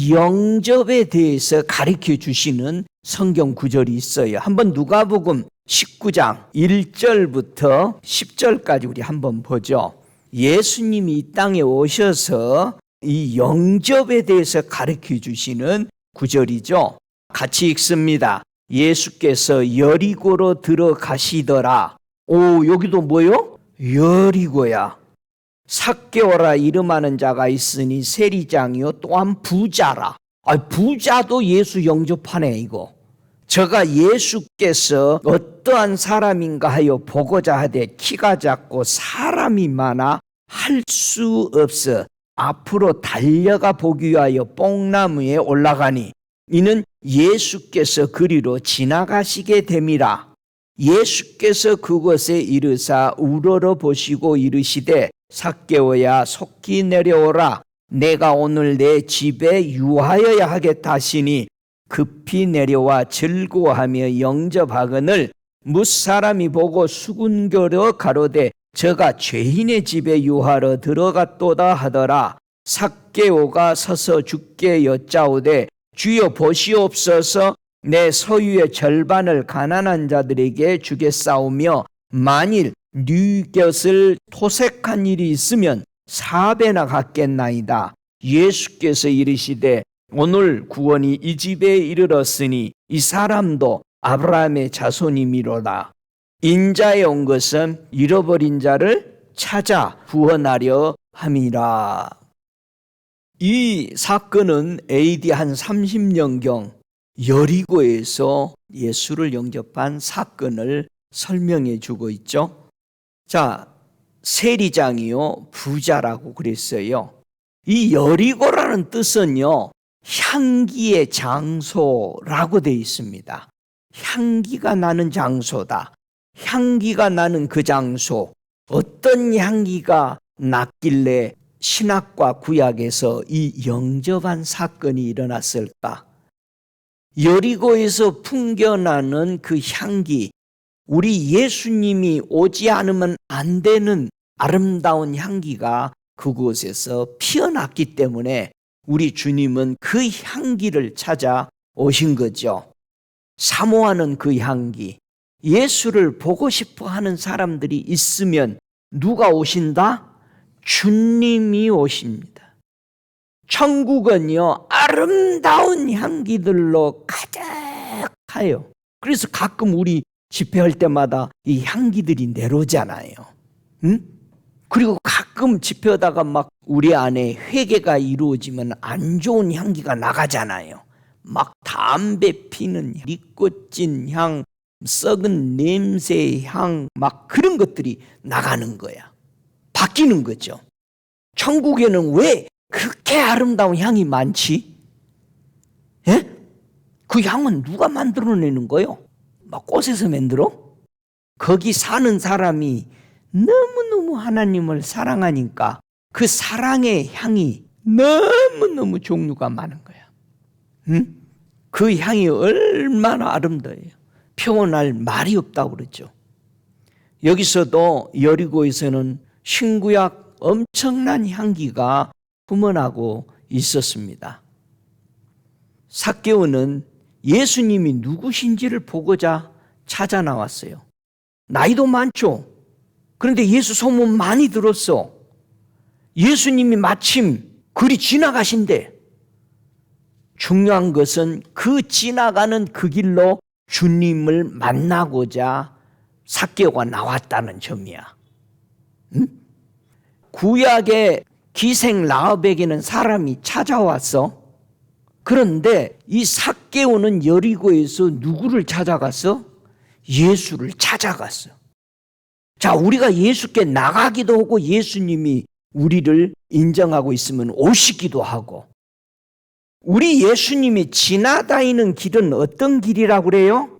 영접에 대해서 가르쳐 주시는 성경 구절이 있어요. 한번 누가복음 19장 1절부터 10절까지 우리 한번 보죠. 예수님이 이 땅에 오셔서 이 영접에 대해서 가르쳐 주시는 구절이죠. 같이 읽습니다. 예수께서 여리고로 들어가시더라. 오, 여기도 뭐요? 여리고야. 삭개오라 이름하는 자가 있으니 세리장이요 또한 부자라. 부자도 예수 영접하네 이거. 저가 예수께서 어떠한 사람인가 하여 보고자 하되 키가 작고 사람이 많아 할 수 없어 앞으로 달려가 보기 위하여 뽕나무에 올라가니 이는 예수께서 그리로 지나가시게 됨이라. 예수께서 그곳에 이르사 우러러 보시고 이르시되 삭개오야 속히 내려오라. 내가 오늘 내 집에 유하여야 하겠다 하시니 급히 내려와 즐거워하며 영접하거늘 무사람이 보고 수군거려 가로되 저가 죄인의 집에 유하러 들어갔도다 하더라. 삭개오가 서서 주께 여짜오되 주여 보시옵소서 내 소유의 절반을 가난한 자들에게 주겠사오며 만일 네 것을 토색한 일이 있으면 4배나 갚겠나이다. 예수께서 이르시되 오늘 구원이 이 집에 이르렀으니 이 사람도 아브라함의 자손이미로다. 인자에 온 것은 잃어버린 자를 찾아 구원하려 함이라. 이 사건은 AD 한 30년경 여리고에서 예수를 영접한 사건을 설명해 주고 있죠. 자, 세리장이요 부자라고 그랬어요. 이 여리고라는 뜻은요 향기의 장소라고 되어 있습니다. 향기가 나는 장소다. 향기가 나는 그 장소, 어떤 향기가 났길래 신약과 구약에서 이 영접한 사건이 일어났을까? 여리고에서 풍겨나는 그 향기, 우리 예수님이 오지 않으면 안 되는 아름다운 향기가 그곳에서 피어났기 때문에 우리 주님은 그 향기를 찾아 오신 거죠. 사모하는 그 향기, 예수를 보고 싶어 하는 사람들이 있으면 누가 오신다? 주님이 오십니다. 천국은요, 아름다운 향기들로 가득해요. 그래서 가끔 우리 집회할 때마다 이 향기들이 내려오잖아요. 응? 그리고 가끔 집회하다가 막 우리 안에 회개가 이루어지면 안 좋은 향기가 나가잖아요. 막 담배 피는 니코틴 향, 썩은 냄새 향, 막 그런 것들이 나가는 거야. 바뀌는 거죠. 천국에는 왜 그렇게 아름다운 향이 많지? 예? 그 향은 누가 만들어내는 거요? 막 꽃에서 만들어? 거기 사는 사람이 너무너무 하나님을 사랑하니까 그 사랑의 향이 너무너무 종류가 많은 거야. 응? 그 향이 얼마나 아름다워요. 표현할 말이 없다고 그러죠. 여기서도 여리고에서는 신구약 엄청난 향기가 품어나고 있었습니다. 삭개오는 예수님이 누구신지를 보고자 찾아 나왔어요. 나이도 많죠. 그런데 예수 소문 많이 들었어. 예수님이 마침 그리 지나가신대. 중요한 것은 그 지나가는 그 길로 주님을 만나고자 삭개오가 나왔다는 점이야. 응? 구약의 기생 라합에게는 사람이 찾아왔어. 그런데 이 삭개오는 여리고에서 누구를 찾아갔어? 예수를 찾아갔어. 자, 우리가 예수께 나가기도 하고 예수님이 우리를 인정하고 있으면 오시기도 하고, 우리 예수님이 지나다니는 길은 어떤 길이라고 그래요?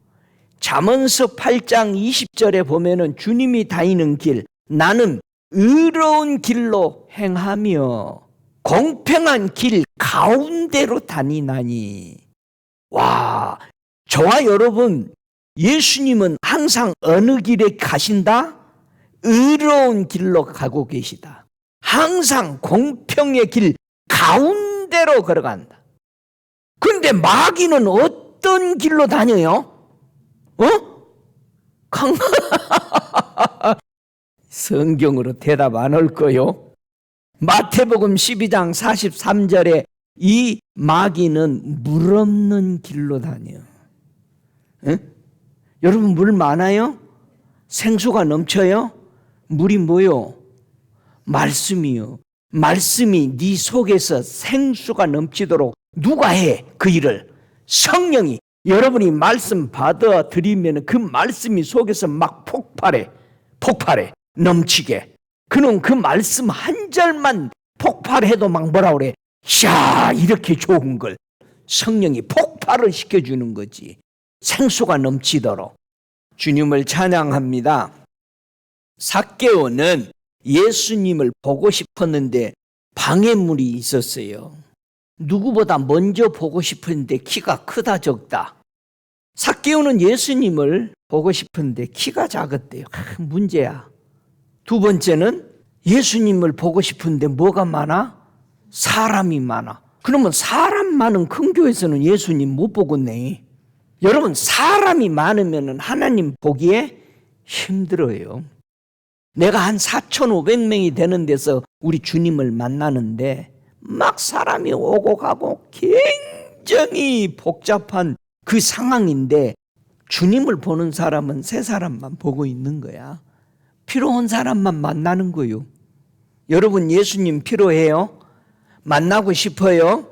잠언서 8장 20절에 보면은 주님이 다니는 길, 나는 의로운 길로 행하며 공평한 길 가운데로 다니나니. 와, 저와 여러분, 예수님은 항상 어느 길에 가신다? 의로운 길로 가고 계시다. 항상 공평의 길 가운데로 걸어간다. 그런데 마귀는 어떤 길로 다녀요? 성경으로 대답 안 할 거요. 마태복음 12장 43절에 이 마귀는 물 없는 길로 다녀. 여러분, 물 많아요? 생수가 넘쳐요? 물이 뭐요? 말씀이요. 말씀이 네 속에서 생수가 넘치도록 누가 해? 그 일을 성령이. 여러분이 말씀 받아들이면 그 말씀이 속에서 막 폭발해 넘치게. 그는 그 말씀 한 절만 폭발해도 막 뭐라 그래? 샤, 이렇게 좋은 걸 성령이 폭발을 시켜주는 거지. 생수가 넘치도록. 주님을 찬양합니다. 삭개오는 예수님을 보고 싶었는데 방해물이 있었어요. 누구보다 먼저 보고 싶은데 키가 크다 적다. 삭개오는 예수님을 보고 싶은데 키가 작았대요. 문제야. 두 번째는 예수님을 보고 싶은데 뭐가 많아? 사람이 많아. 그러면 사람 많은 큰 교회에서는 예수님 못 보겠네. 여러분, 사람이 많으면 하나님 보기에 힘들어요. 내가 한 4,500명이 되는 데서 우리 주님을 만나는데 막 사람이 오고 가고 굉장히 복잡한 그 상황인데 주님을 보는 사람은 세 사람만 보고 있는 거야. 필요한 사람만 만나는 거요. 여러분, 예수님 필요해요? 만나고 싶어요?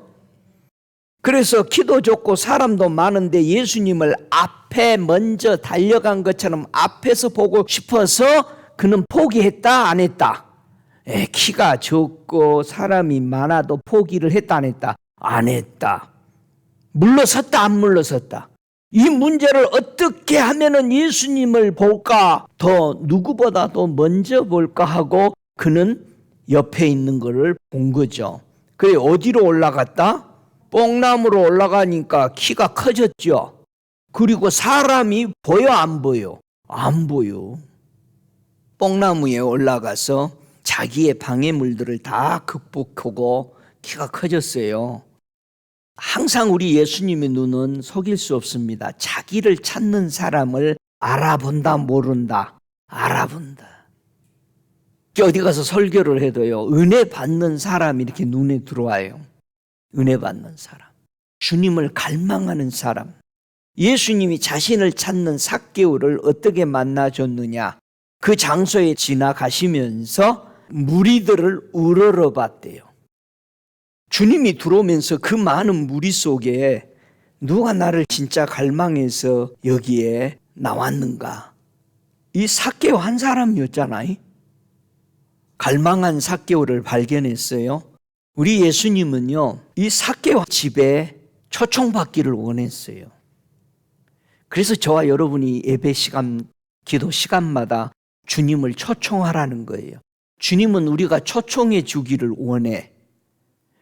그래서 키도 좋고 사람도 많은데 예수님을 앞에 먼저 달려간 것처럼 앞에서 보고 싶어서 그는 포기했다, 안 했다? 키가 적고 사람이 많아도 포기를 했다, 안 했다? 안 했다. 물러섰다, 안 물러섰다? 이 문제를 어떻게 하면은 예수님을 볼까? 더 누구보다도 먼저 볼까 하고 그는 옆에 있는 것을 본 거죠. 그래, 어디로 올라갔다? 뽕나무로 올라가니까 키가 커졌죠. 그리고 사람이 보여, 안 보여? 안 보여. 뽕나무에 올라가서 자기의 방해물들을 다 극복하고 키가 커졌어요. 항상 우리 예수님의 눈은 속일 수 없습니다. 자기를 찾는 사람을 알아본다, 모른다? 알아본다. 어디 가서 설교를 해도요, 은혜 받는 사람이 이렇게 눈에 들어와요. 은혜 받는 사람, 주님을 갈망하는 사람. 예수님이 자신을 찾는 삭개오를 어떻게 만나줬느냐? 그 장소에 지나가시면서 무리들을 우러러봤대요. 주님이 들어오면서 그 많은 무리 속에 누가 나를 진짜 갈망해서 여기에 나왔는가? 이 삭개오 한 사람이었잖아요. 갈망한 삭개오를 발견했어요. 우리 예수님은요, 이 삭개오 집에 초청받기를 원했어요. 그래서 저와 여러분이 예배 시간, 기도 시간마다 주님을 초청하라는 거예요. 주님은 우리가 초청해 주기를 원해.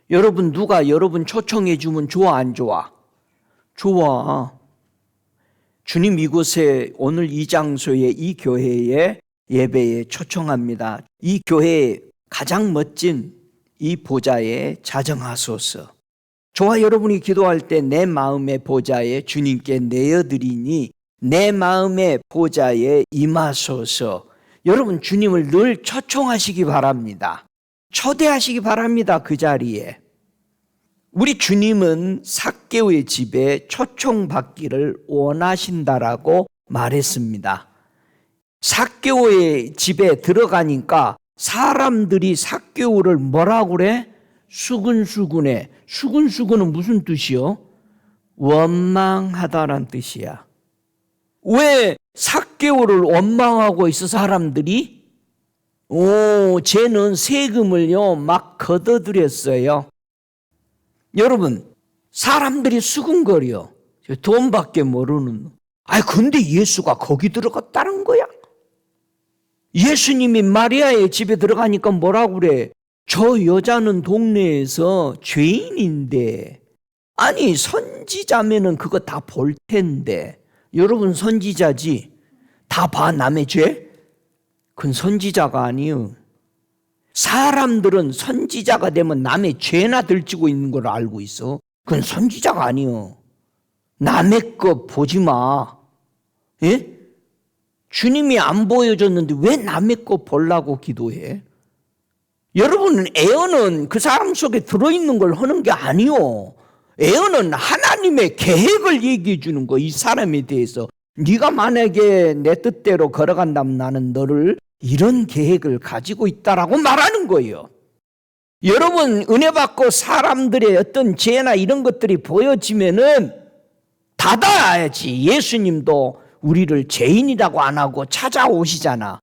여러분, 누가 여러분 초청해 주면 좋아, 안 좋아? 좋아. 주님 이곳에, 오늘 이 장소에, 이 교회에 예배에 초청합니다. 이 교회에 가장 멋진 이 보좌에 자정하소서. 저와 여러분이 기도할 때 내 마음의 보좌에 주님께 내어드리니 내 마음의 보좌에 임하소서. 여러분, 주님을 늘 초청하시기 바랍니다. 초대하시기 바랍니다. 그 자리에. 우리 주님은 삭개오의 집에 초청받기를 원하신다라고 말했습니다. 삭개오의 집에 들어가니까 사람들이 삭개오를 뭐라고 그래? 수근수근해. 수근수근은 무슨 뜻이요? 원망하다란 뜻이야. 왜 삭개오를 원망하고 있어 사람들이? 쟤는 세금을요 막 걷어들였어요. 여러분, 사람들이 수근거려. 돈밖에 모르는. 근데 예수가 거기 들어갔다는 거야. 예수님이 마리아의 집에 들어가니까 뭐라고 그래? 저 여자는 동네에서 죄인인데. 아니, 선지자면은 그거 다 볼 텐데. 여러분 선지자지? 다 봐, 남의 죄? 그건 선지자가 아니요. 사람들은 선지자가 되면 남의 죄나 들지고 있는 걸 알고 있어. 그건 선지자가 아니요. 남의 거 보지 마. 예? 주님이 안 보여줬는데 왜 남의 거 보려고 기도해? 여러분, 애언은 그 사람 속에 들어있는 걸 하는 게 아니요. 애언은 하나님의 계획을 얘기해 주는 거. 이 사람에 대해서 네가 만약에 내 뜻대로 걸어간다면 나는 너를 이런 계획을 가지고 있다라고 말하는 거예요. 여러분, 은혜 받고 사람들의 어떤 죄나 이런 것들이 보여지면은 닫아야지. 예수님도 우리를 죄인이라고 안 하고 찾아오시잖아.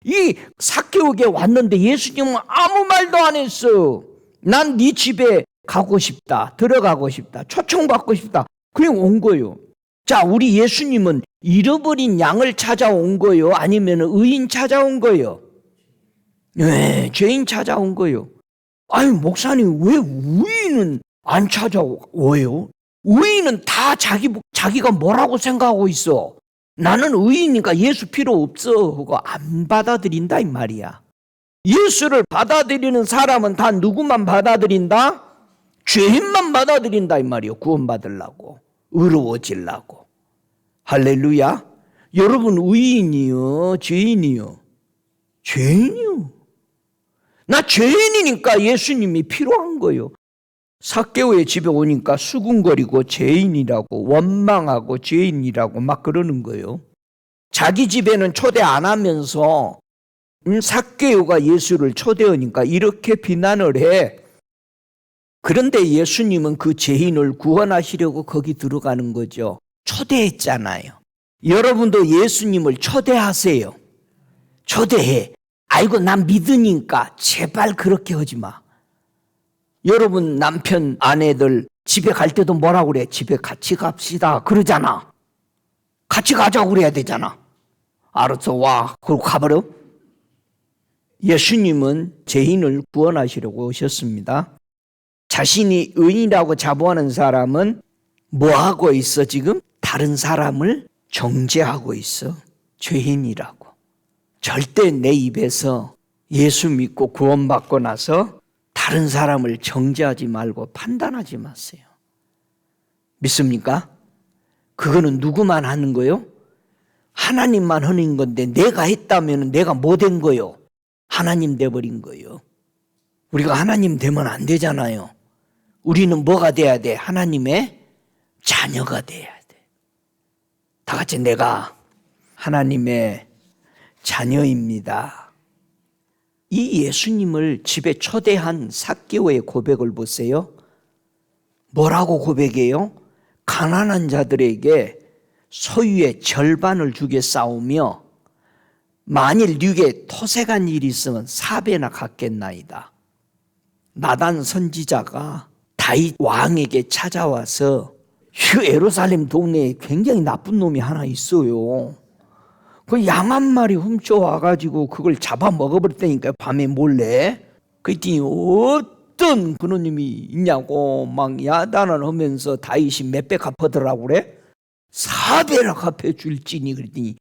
이 삭개오게 왔는데 예수님은 아무 말도 안 했어. 난 네 집에 가고 싶다. 들어가고 싶다. 초청받고 싶다. 그냥 온 거예요. 자, 우리 예수님은 잃어버린 양을 찾아온 거예요? 아니면 의인 찾아온 거예요? 네, 죄인 찾아온 거예요. 목사님, 왜 의인은 안 찾아와요? 의인은 다 자기가 뭐라고 생각하고 있어. 나는 의인이니까 예수 필요 없어. 그거 안 받아들인다 이 말이야. 예수를 받아들이는 사람은 다 누구만 받아들인다? 죄인만 받아들인다 이 말이요. 구원받으려고, 의로워지려고. 할렐루야. 여러분, 의인이요, 죄인이요? 죄인이요. 나 죄인이니까 예수님이 필요한 거예요. 삭개오의 집에 오니까 수군거리고 죄인이라고 원망하고 죄인이라고 막 그러는 거예요. 자기 집에는 초대 안 하면서 삭개오가 예수를 초대하니까 이렇게 비난을 해. 그런데 예수님은 그 죄인을 구원하시려고 거기 들어가는 거죠. 초대했잖아요. 여러분도 예수님을 초대하세요. 초대해. 난 믿으니까 제발 그렇게 하지 마. 여러분 남편 아내들 집에 갈 때도 뭐라고 그래? 집에 같이 갑시다 그러잖아. 같이 가자고 그래야 되잖아. 알았어, 와. 그러고 가버려. 예수님은 죄인을 구원하시려고 오셨습니다. 자신이 의인이라고 자부하는 사람은 뭐하고 있어 지금? 다른 사람을 정죄하고 있어. 죄인이라고. 절대 내 입에서 예수 믿고 구원받고 나서 다른 사람을 정죄하지 말고 판단하지 마세요. 믿습니까? 그거는 누구만 하는 거요? 하나님만 하는 건데 내가 했다면 내가 못한 거요. 하나님 돼버린 거요. 우리가 하나님 되면 안 되잖아요. 우리는 뭐가 돼야 돼? 하나님의 자녀가 돼야 돼. 다 같이 내가 하나님의 자녀입니다. 이 예수님을 집에 초대한 삭개오의 고백을 보세요. 뭐라고 고백해요? 가난한 자들에게 소유의 절반을 주겠사오며 만일 네게 토색한 일이 있으면 4배나 갚겠나이다. 나단 선지자가 다윗 왕에게 찾아와서 예루살렘 동네에 굉장히 나쁜 놈이 하나 있어요. 그 양 한 마리 훔쳐와가지고 그걸 잡아 먹어버렸다니까요. 밤에 몰래. 그랬더니 어떤 그런 놈이 있냐고 막 야단을 하면서 다윗이 몇 배 갚아더라고 그래? 4배나 갚아줄지니. 그랬더니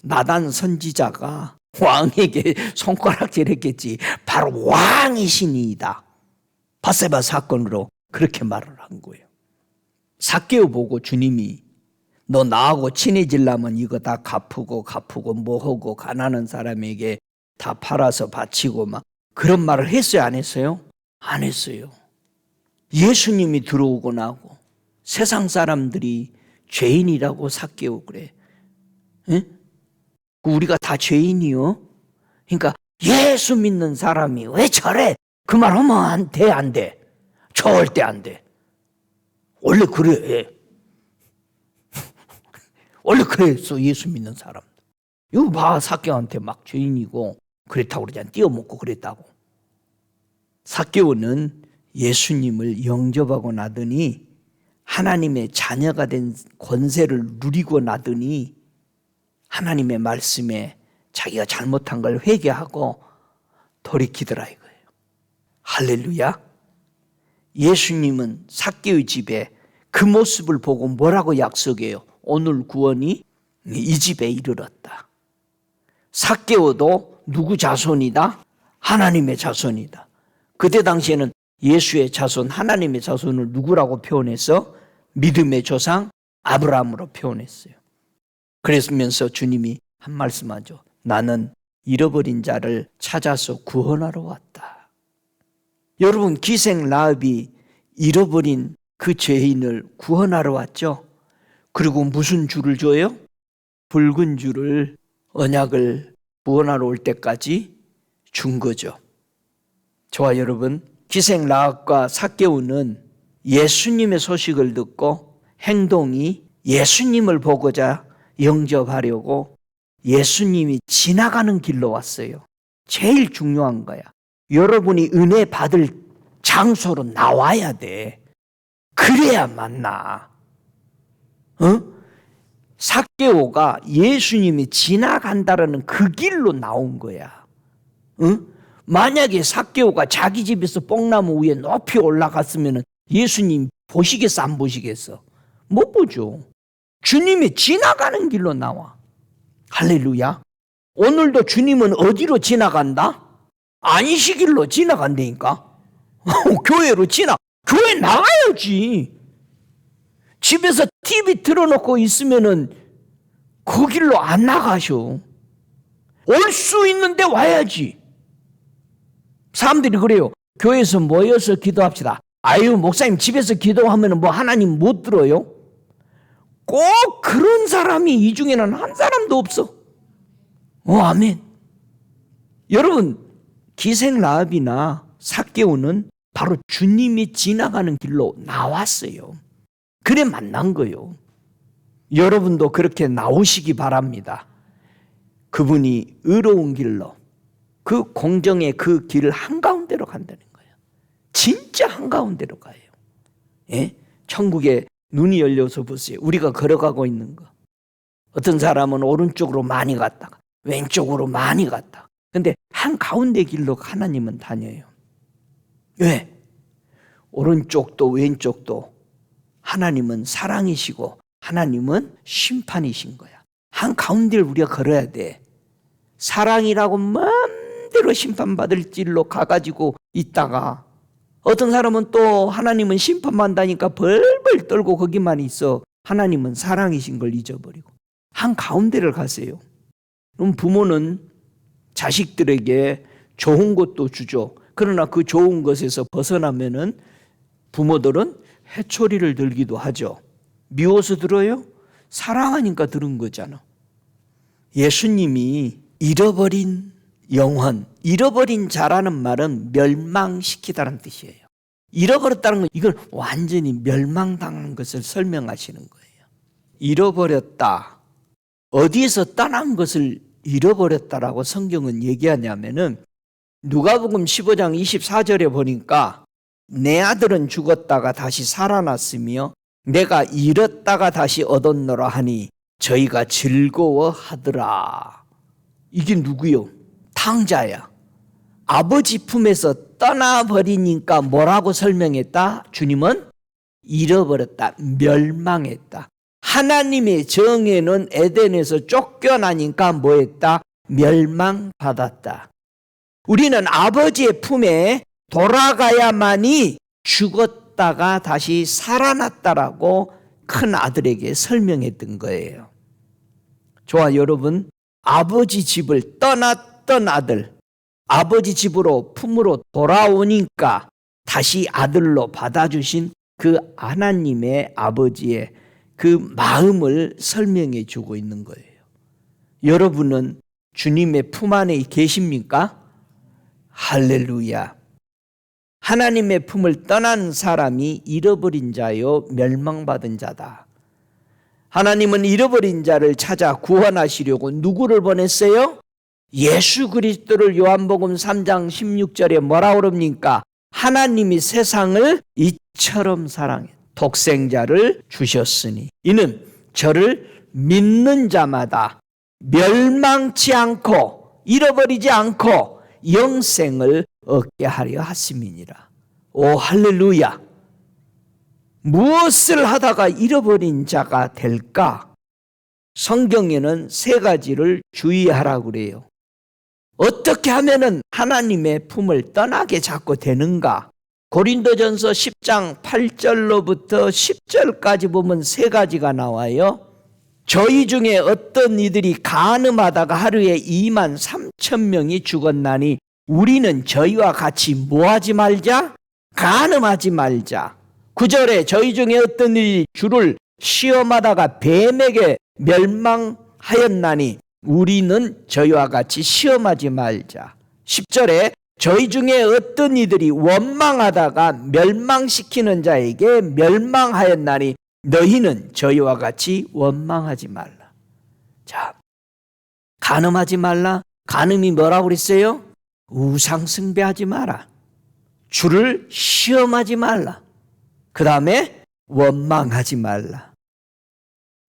나단 선지자가 왕에게 손가락질했겠지. 바로 왕이시니이다. 바세바 사건으로 그렇게 말을 한 거예요. 삭개오 보고 주님이 너 나하고 친해지려면 이거 다 갚고 뭐하고 가난한 사람에게 다 팔아서 바치고 막 그런 말을 했어요, 안 했어요? 안 했어요. 예수님이 들어오고 나고 세상 사람들이 죄인이라고 삭개오 그래. 에? 우리가 다 죄인이요? 그러니까 예수 믿는 사람이 왜 저래? 그 말 하면 안 돼, 안 돼. 절대 안 돼. 원래 그래. 원래 그랬어, 예수 믿는 사람. 이거 봐, 삭개오한테 막 죄인이고 그랬다고 그러잖아. 띄어먹고 그랬다고. 삭개오는 예수님을 영접하고 나더니 하나님의 자녀가 된 권세를 누리고 나더니 하나님의 말씀에 자기가 잘못한 걸 회개하고 돌이키더라 이거예요. 할렐루야. 예수님은 삭개오의 집에 그 모습을 보고 뭐라고 약속해요? 오늘 구원이 이 집에 이르렀다. 삭개오도 누구 자손이다? 하나님의 자손이다. 그때 당시에는 예수의 자손, 하나님의 자손을 누구라고 표현해서 믿음의 조상 아브라함으로 표현했어요. 그러면서 주님이 한 말씀하죠. 나는 잃어버린 자를 찾아서 구원하러 왔다. 여러분, 기생 라합이 잃어버린 그 죄인을 구원하러 왔죠. 그리고 무슨 줄을 줘요? 붉은 줄을, 언약을 구원하러 올 때까지 준 거죠. 저와 여러분, 기생 라합과 삭개오는 예수님의 소식을 듣고 행동이 예수님을 보고자 영접하려고 예수님이 지나가는 길로 왔어요. 제일 중요한 거야. 여러분이 은혜 받을 장소로 나와야 돼. 그래야 만나. 삭개오가 예수님이 지나간다라는 그 길로 나온 거야. 만약에 삭개오가 자기 집에서 뽕나무 위에 높이 올라갔으면 예수님 보시겠어, 안 보시겠어? 못 보죠. 주님이 지나가는 길로 나와. 할렐루야. 오늘도 주님은 어디로 지나간다? 안식일로 지나간다니까. 교회로 교회 나가야지. 집에서 TV 틀어놓고 있으면은 그 길로 안 나가셔. 올 수 있는데 와야지. 사람들이 그래요. 교회에서 모여서 기도합시다. 아유, 목사님 집에서 기도하면 뭐 하나님 못 들어요? 꼭 그런 사람이 이 중에는 한 사람도 없어. 아멘. 여러분, 기생 라합이나 삭개오는 바로 주님이 지나가는 길로 나왔어요. 그래 만난 거예요. 여러분도 그렇게 나오시기 바랍니다. 그분이 의로운 길로, 그 공정의 그 길을 한가운데로 간다는 거예요. 진짜 한가운데로 가요. 예? 천국에 눈이 열려서 보세요. 우리가 걸어가고 있는 거. 어떤 사람은 오른쪽으로 많이 갔다가 왼쪽으로 많이 갔다가. 근데 한가운데 길로 하나님은 다녀요. 왜? 오른쪽도 왼쪽도 하나님은 사랑이시고 하나님은 심판이신 거야. 한가운데를 우리가 걸어야 돼. 사랑이라고 마음대로 심판받을 길로 가가지고 있다가 어떤 사람은 또 하나님은 심판받다니까 벌벌 떨고 거기만 있어. 하나님은 사랑이신 걸 잊어버리고 한가운데를 가세요. 그럼 부모는 자식들에게 좋은 것도 주죠. 그러나 그 좋은 것에서 벗어나면은 부모들은 회초리를 들기도 하죠. 미워서 들어요? 사랑하니까 들은 거잖아. 예수님이 잃어버린 영혼, 잃어버린 자라는 말은 멸망시키다는 뜻이에요. 잃어버렸다는 건 이걸 완전히 멸망당한 것을 설명하시는 거예요. 잃어버렸다. 어디에서 떠난 것을 잃어버렸다라고 성경은 얘기하냐면은 누가복음 15장 24절에 보니까 내 아들은 죽었다가 다시 살아났으며 내가 잃었다가 다시 얻었노라 하니 저희가 즐거워하더라. 이게 누구요? 탕자야. 아버지 품에서 떠나버리니까 뭐라고 설명했다? 주님은 잃어버렸다. 멸망했다. 하나님의 정에는 에덴에서 쫓겨나니까 뭐했다? 멸망받았다. 우리는 아버지의 품에 돌아가야만이 죽었다가 다시 살아났다라고 큰 아들에게 설명했던 거예요. 저와 여러분, 아버지 집을 떠났던 아들, 아버지 집으로 품으로 돌아오니까 다시 아들로 받아주신 그 하나님의 아버지의 그 마음을 설명해 주고 있는 거예요. 여러분은 주님의 품 안에 계십니까? 할렐루야. 하나님의 품을 떠난 사람이 잃어버린 자요 멸망받은 자다. 하나님은 잃어버린 자를 찾아 구원하시려고 누구를 보냈어요? 예수 그리스도를. 요한복음 3장 16절에 뭐라 그럽니까? 하나님이 세상을 이처럼 사랑해 독생자를 주셨으니 이는 저를 믿는 자마다 멸망치 않고 잃어버리지 않고 영생을 얻게 하려 하심이니라. 오 할렐루야. 무엇을 하다가 잃어버린 자가 될까? 성경에는 세 가지를 주의하라고 그래요. 어떻게 하면은 하나님의 품을 떠나게 자꾸 되는가? 고린도전서 10장 8절로부터 10절까지 보면 세 가지가 나와요. 저희 중에 어떤 이들이 간음하다가 하루에 2만 3천 명이 죽었나니 우리는 저희와 같이 뭐하지 말자? 간음하지 말자. 9절에 저희 중에 어떤 이들이 주를 시험하다가 뱀에게 멸망하였나니 우리는 저희와 같이 시험하지 말자. 10절에 저희 중에 어떤 이들이 원망하다가 멸망시키는 자에게 멸망하였나니 너희는 저희와 같이 원망하지 말라. 자, 간음하지 말라. 간음이 뭐라고 그랬어요? 우상 숭배하지 마라. 주를 시험하지 말라. 그 다음에 원망하지 말라.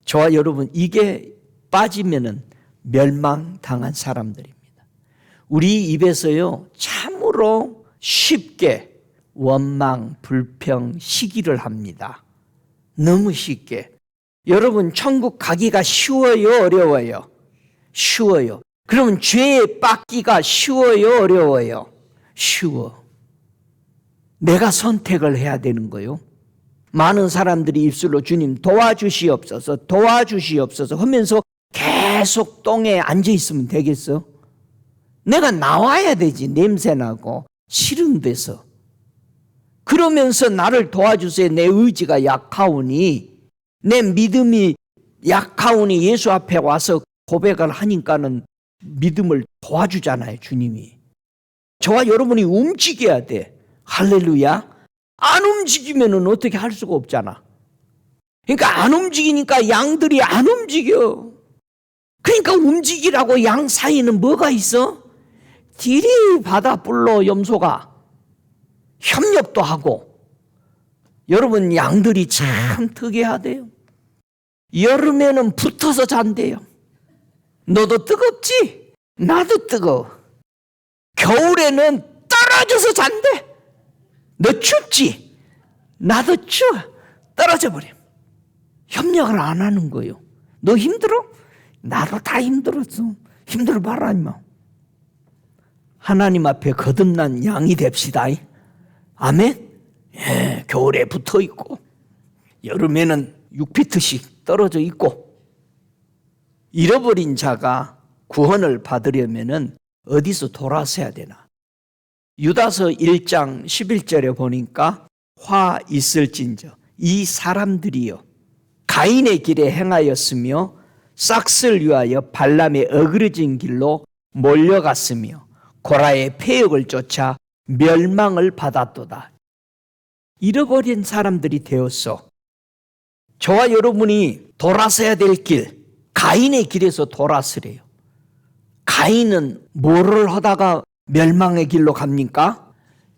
저와 여러분, 이게 빠지면은 멸망당한 사람들입니다. 우리 입에서요 참으로 쉽게 원망, 불평, 시기를 합니다. 너무 쉽게. 여러분, 천국 가기가 쉬워요, 어려워요? 쉬워요. 그러면 죄에 빠기가 쉬워요, 어려워요? 쉬워. 내가 선택을 해야 되는 거요. 많은 사람들이 입술로 주님 도와주시옵소서, 도와주시옵소서 하면서 계속 똥에 앉아 있으면 되겠어? 내가 나와야 되지. 냄새나고 싫은 데서. 그러면서 나를 도와주세요. 내 의지가 약하오니, 내 믿음이 약하오니 예수 앞에 와서 고백을 하니까는 믿음을 도와주잖아요, 주님이. 저와 여러분이 움직여야 돼. 할렐루야. 안 움직이면은 어떻게 할 수가 없잖아. 그러니까 안 움직이니까 양들이 안 움직여. 그러니까 움직이라고 양 사이에는 뭐가 있어? 딜이 바다 불러 염소가 협력도 하고. 여러분, 양들이 참 특이하대요. 여름에는 붙어서 잔대요. 너도 뜨겁지? 나도 뜨거워. 겨울에는 떨어져서 잔대. 너 춥지? 나도 추워. 떨어져 버려. 협력을 안 하는 거예요. 너 힘들어? 나도 다 힘들었어. 힘들어 봐라 임마. 하나님 앞에 거듭난 양이 됩시다. 아멘. 예, 겨울에 붙어 있고 여름에는 6피트씩 떨어져 있고. 잃어버린 자가 구원을 받으려면은 어디서 돌아서야 되나? 유다서 1장 11절에 보니까 화 있을진저 이 사람들이요 가인의 길에 행하였으며 싹스를 위하여 발람의 어그러진 길로 몰려갔으며 고라의 폐역을 쫓아 멸망을 받았도다. 잃어버린 사람들이 되었어. 저와 여러분이 돌아서야 될 길, 가인의 길에서 돌아서래요. 가인은 뭐를 하다가 멸망의 길로 갑니까?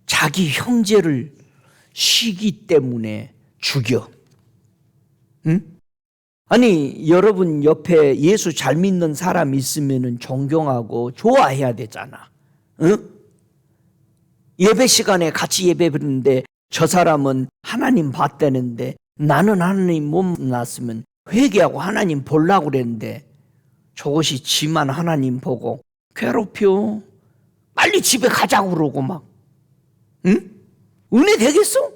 자기 형제를 시기 때문에 죽여. 응? 아니, 여러분 옆에 예수 잘 믿는 사람 있으면 존경하고 좋아해야 되잖아. 응? 예배 시간에 같이 예배 드리는데 저 사람은 하나님 봤다는데 나는 하나님 못 만났으면 회개하고 하나님 보려고 그랬는데 저것이 지만 하나님 보고 괴롭혀. 빨리 집에 가자고 그러고 막. 응? 은혜 되겠어?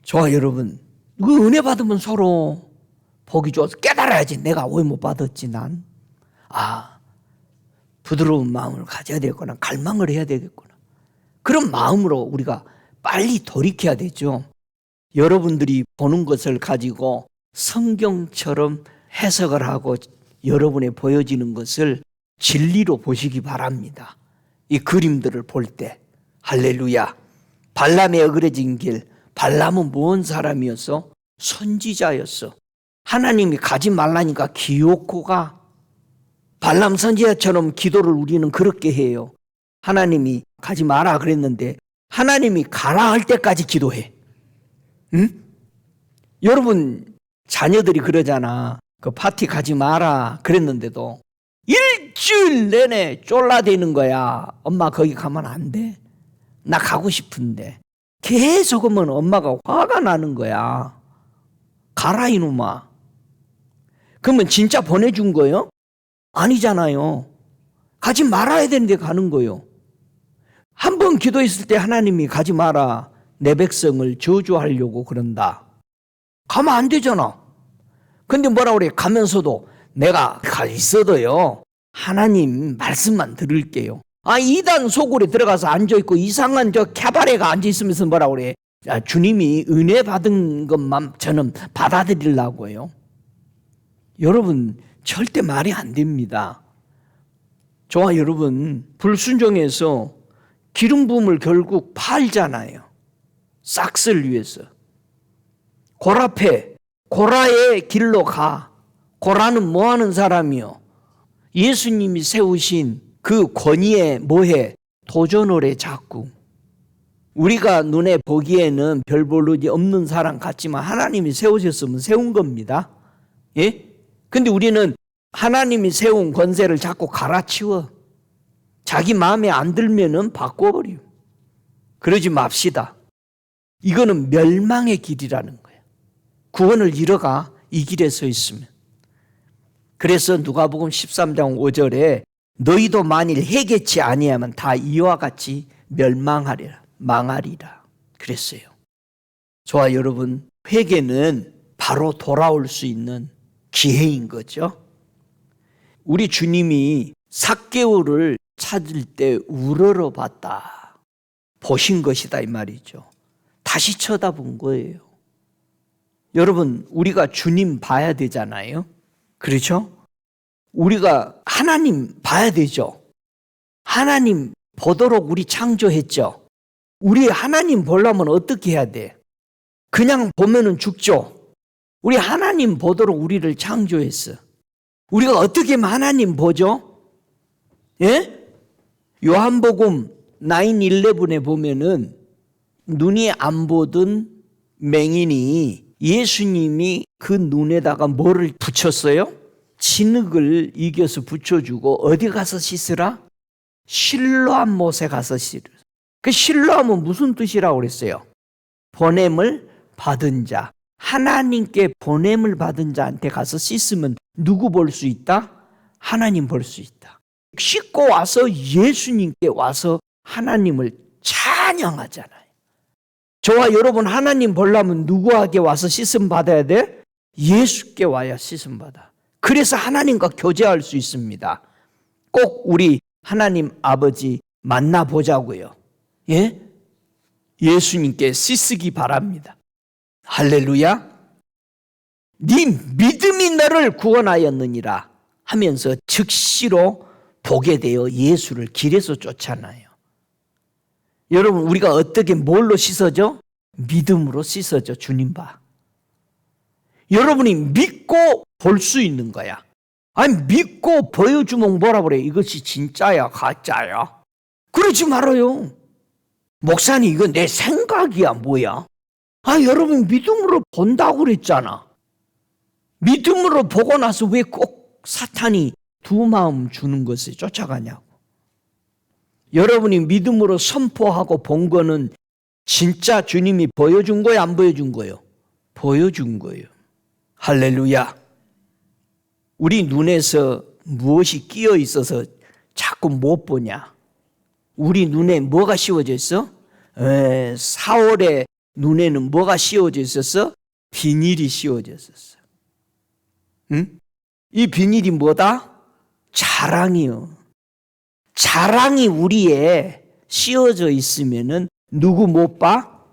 저와 여러분, 그 은혜 받으면 서로 복이 좋아서 깨달아야지. 내가 왜 못 받았지 난? 아, 부드러운 마음을 가져야 되겠구나. 갈망을 해야 되겠구나. 그런 마음으로 우리가 빨리 돌이켜야 되죠. 여러분들이 보는 것을 가지고 성경처럼 해석을 하고 여러분에 보여지는 것을 진리로 보시기 바랍니다. 이 그림들을 볼 때. 할렐루야. 발람의 어그러진 길. 발람은 뭔 사람이었어? 선지자였어. 하나님이 가지 말라니까 기어코 가. 발람 선지자처럼 기도를 우리는 그렇게 해요. 하나님이 가지 마라 그랬는데 하나님이 가라 할 때까지 기도해. 응? 여러분 자녀들이 그러잖아. 그 파티 가지 마라 그랬는데도 일주일 내내 쫄라대는 거야. 엄마 거기 가면 안 돼. 나 가고 싶은데. 계속 하면 엄마가 화가 나는 거야. 가라 이놈아. 그러면 진짜 보내준 거예요? 아니잖아요. 가지 말아야 되는데 가는 거예요. 한 번 기도했을 때 하나님이 가지 마라. 내 백성을 저주하려고 그런다. 가면 안 되잖아. 근데 뭐라 그래? 가면서도 내가 가 있어도요. 하나님 말씀만 들을게요. 이단 소굴에 들어가서 앉아있고 이상한 저 캬바레가 앉아있으면서 뭐라 그래? 주님이 은혜 받은 것만 저는 받아들이려고 해요. 여러분 절대 말이 안 됩니다. 저와 여러분 불순종해서 기름 부음을 결국 팔잖아요. 싹스를 위해서. 고라패, 고라의 길로 가. 고라는 뭐하는 사람이요? 예수님이 세우신 그 권위에 뭐해? 도전을 해 자꾸. 우리가 눈에 보기에는 별 볼 일이 없는 사람 같지만 하나님이 세우셨으면 세운 겁니다. 예? 근데 우리는 하나님이 세운 권세를 자꾸 갈아치워. 자기 마음에 안 들면은 바꿔버려. 그러지 맙시다. 이거는 멸망의 길이라는 거예요. 구원을 잃어가 이 길에 서 있으면. 그래서 누가복음 13장 5절에 너희도 만일 회개치 아니하면 다 이와 같이 멸망하리라. 망하리라. 그랬어요. 저와 여러분 회개는 바로 돌아올 수 있는 기회인 거죠. 우리 주님이 삭개오를 찾을 때 우러러 봤다. 보신 것이다 이 말이죠. 다시 쳐다본 거예요. 여러분 우리가 주님 봐야 되잖아요. 그렇죠? 우리가 하나님 봐야 되죠. 하나님 보도록 우리 창조했죠. 우리 하나님 보려면 어떻게 해야 돼? 그냥 보면은 죽죠. 우리 하나님 보도록 우리를 창조했어. 우리가 어떻게 하면 하나님 보죠? 예? 요한복음 9:11에 보면은 눈이 안 보던 맹인이 예수님이 그 눈에다가 뭐를 붙였어요? 진흙을 이겨서 붙여주고 어디 가서 씻으라? 실로암 못에 가서 씻으라. 그 실로암은 무슨 뜻이라고 그랬어요? 보냄을 받은 자. 하나님께 보냄을 받은 자한테 가서 씻으면 누구 볼 수 있다? 하나님 볼 수 있다. 씻고 와서 예수님께 와서 하나님을 찬양하잖아요. 저와 여러분 하나님 보려면 누구에게 와서 씻음 받아야 돼? 예수께 와야 씻음 받아. 그래서 하나님과 교제할 수 있습니다. 꼭 우리 하나님 아버지 만나보자고요. 예? 예수님께 씻으기 바랍니다. 할렐루야. 네 믿음이 너를 구원하였느니라 하면서 즉시로 보게 되어 예수를 길에서 쫓아나요. 여러분 우리가 어떻게 뭘로 씻어져? 믿음으로 씻어져. 주님 봐. 여러분이 믿고 볼 수 있는 거야. 아니 믿고 보여주면 뭐라 그래? 이것이 진짜야 가짜야? 그러지 말아요. 목사님 이건 내 생각이야 뭐야? 여러분 믿음으로 본다고 그랬잖아. 믿음으로 보고 나서 왜 꼭 사탄이 두 마음 주는 것을 쫓아가냐고. 여러분이 믿음으로 선포하고 본 거는 진짜 주님이 보여준 거예요? 안 보여준 거예요? 보여준 거예요. 할렐루야. 우리 눈에서 무엇이 끼어 있어서 자꾸 못 보냐? 우리 눈에 뭐가 씌워져 있어? 사울의 눈에는 뭐가 씌워져 있었어? 비닐이 씌워져 있었어. 응? 이 비닐이 뭐다? 자랑이요. 자랑이 우리에 씌워져 있으면은 누구 못 봐?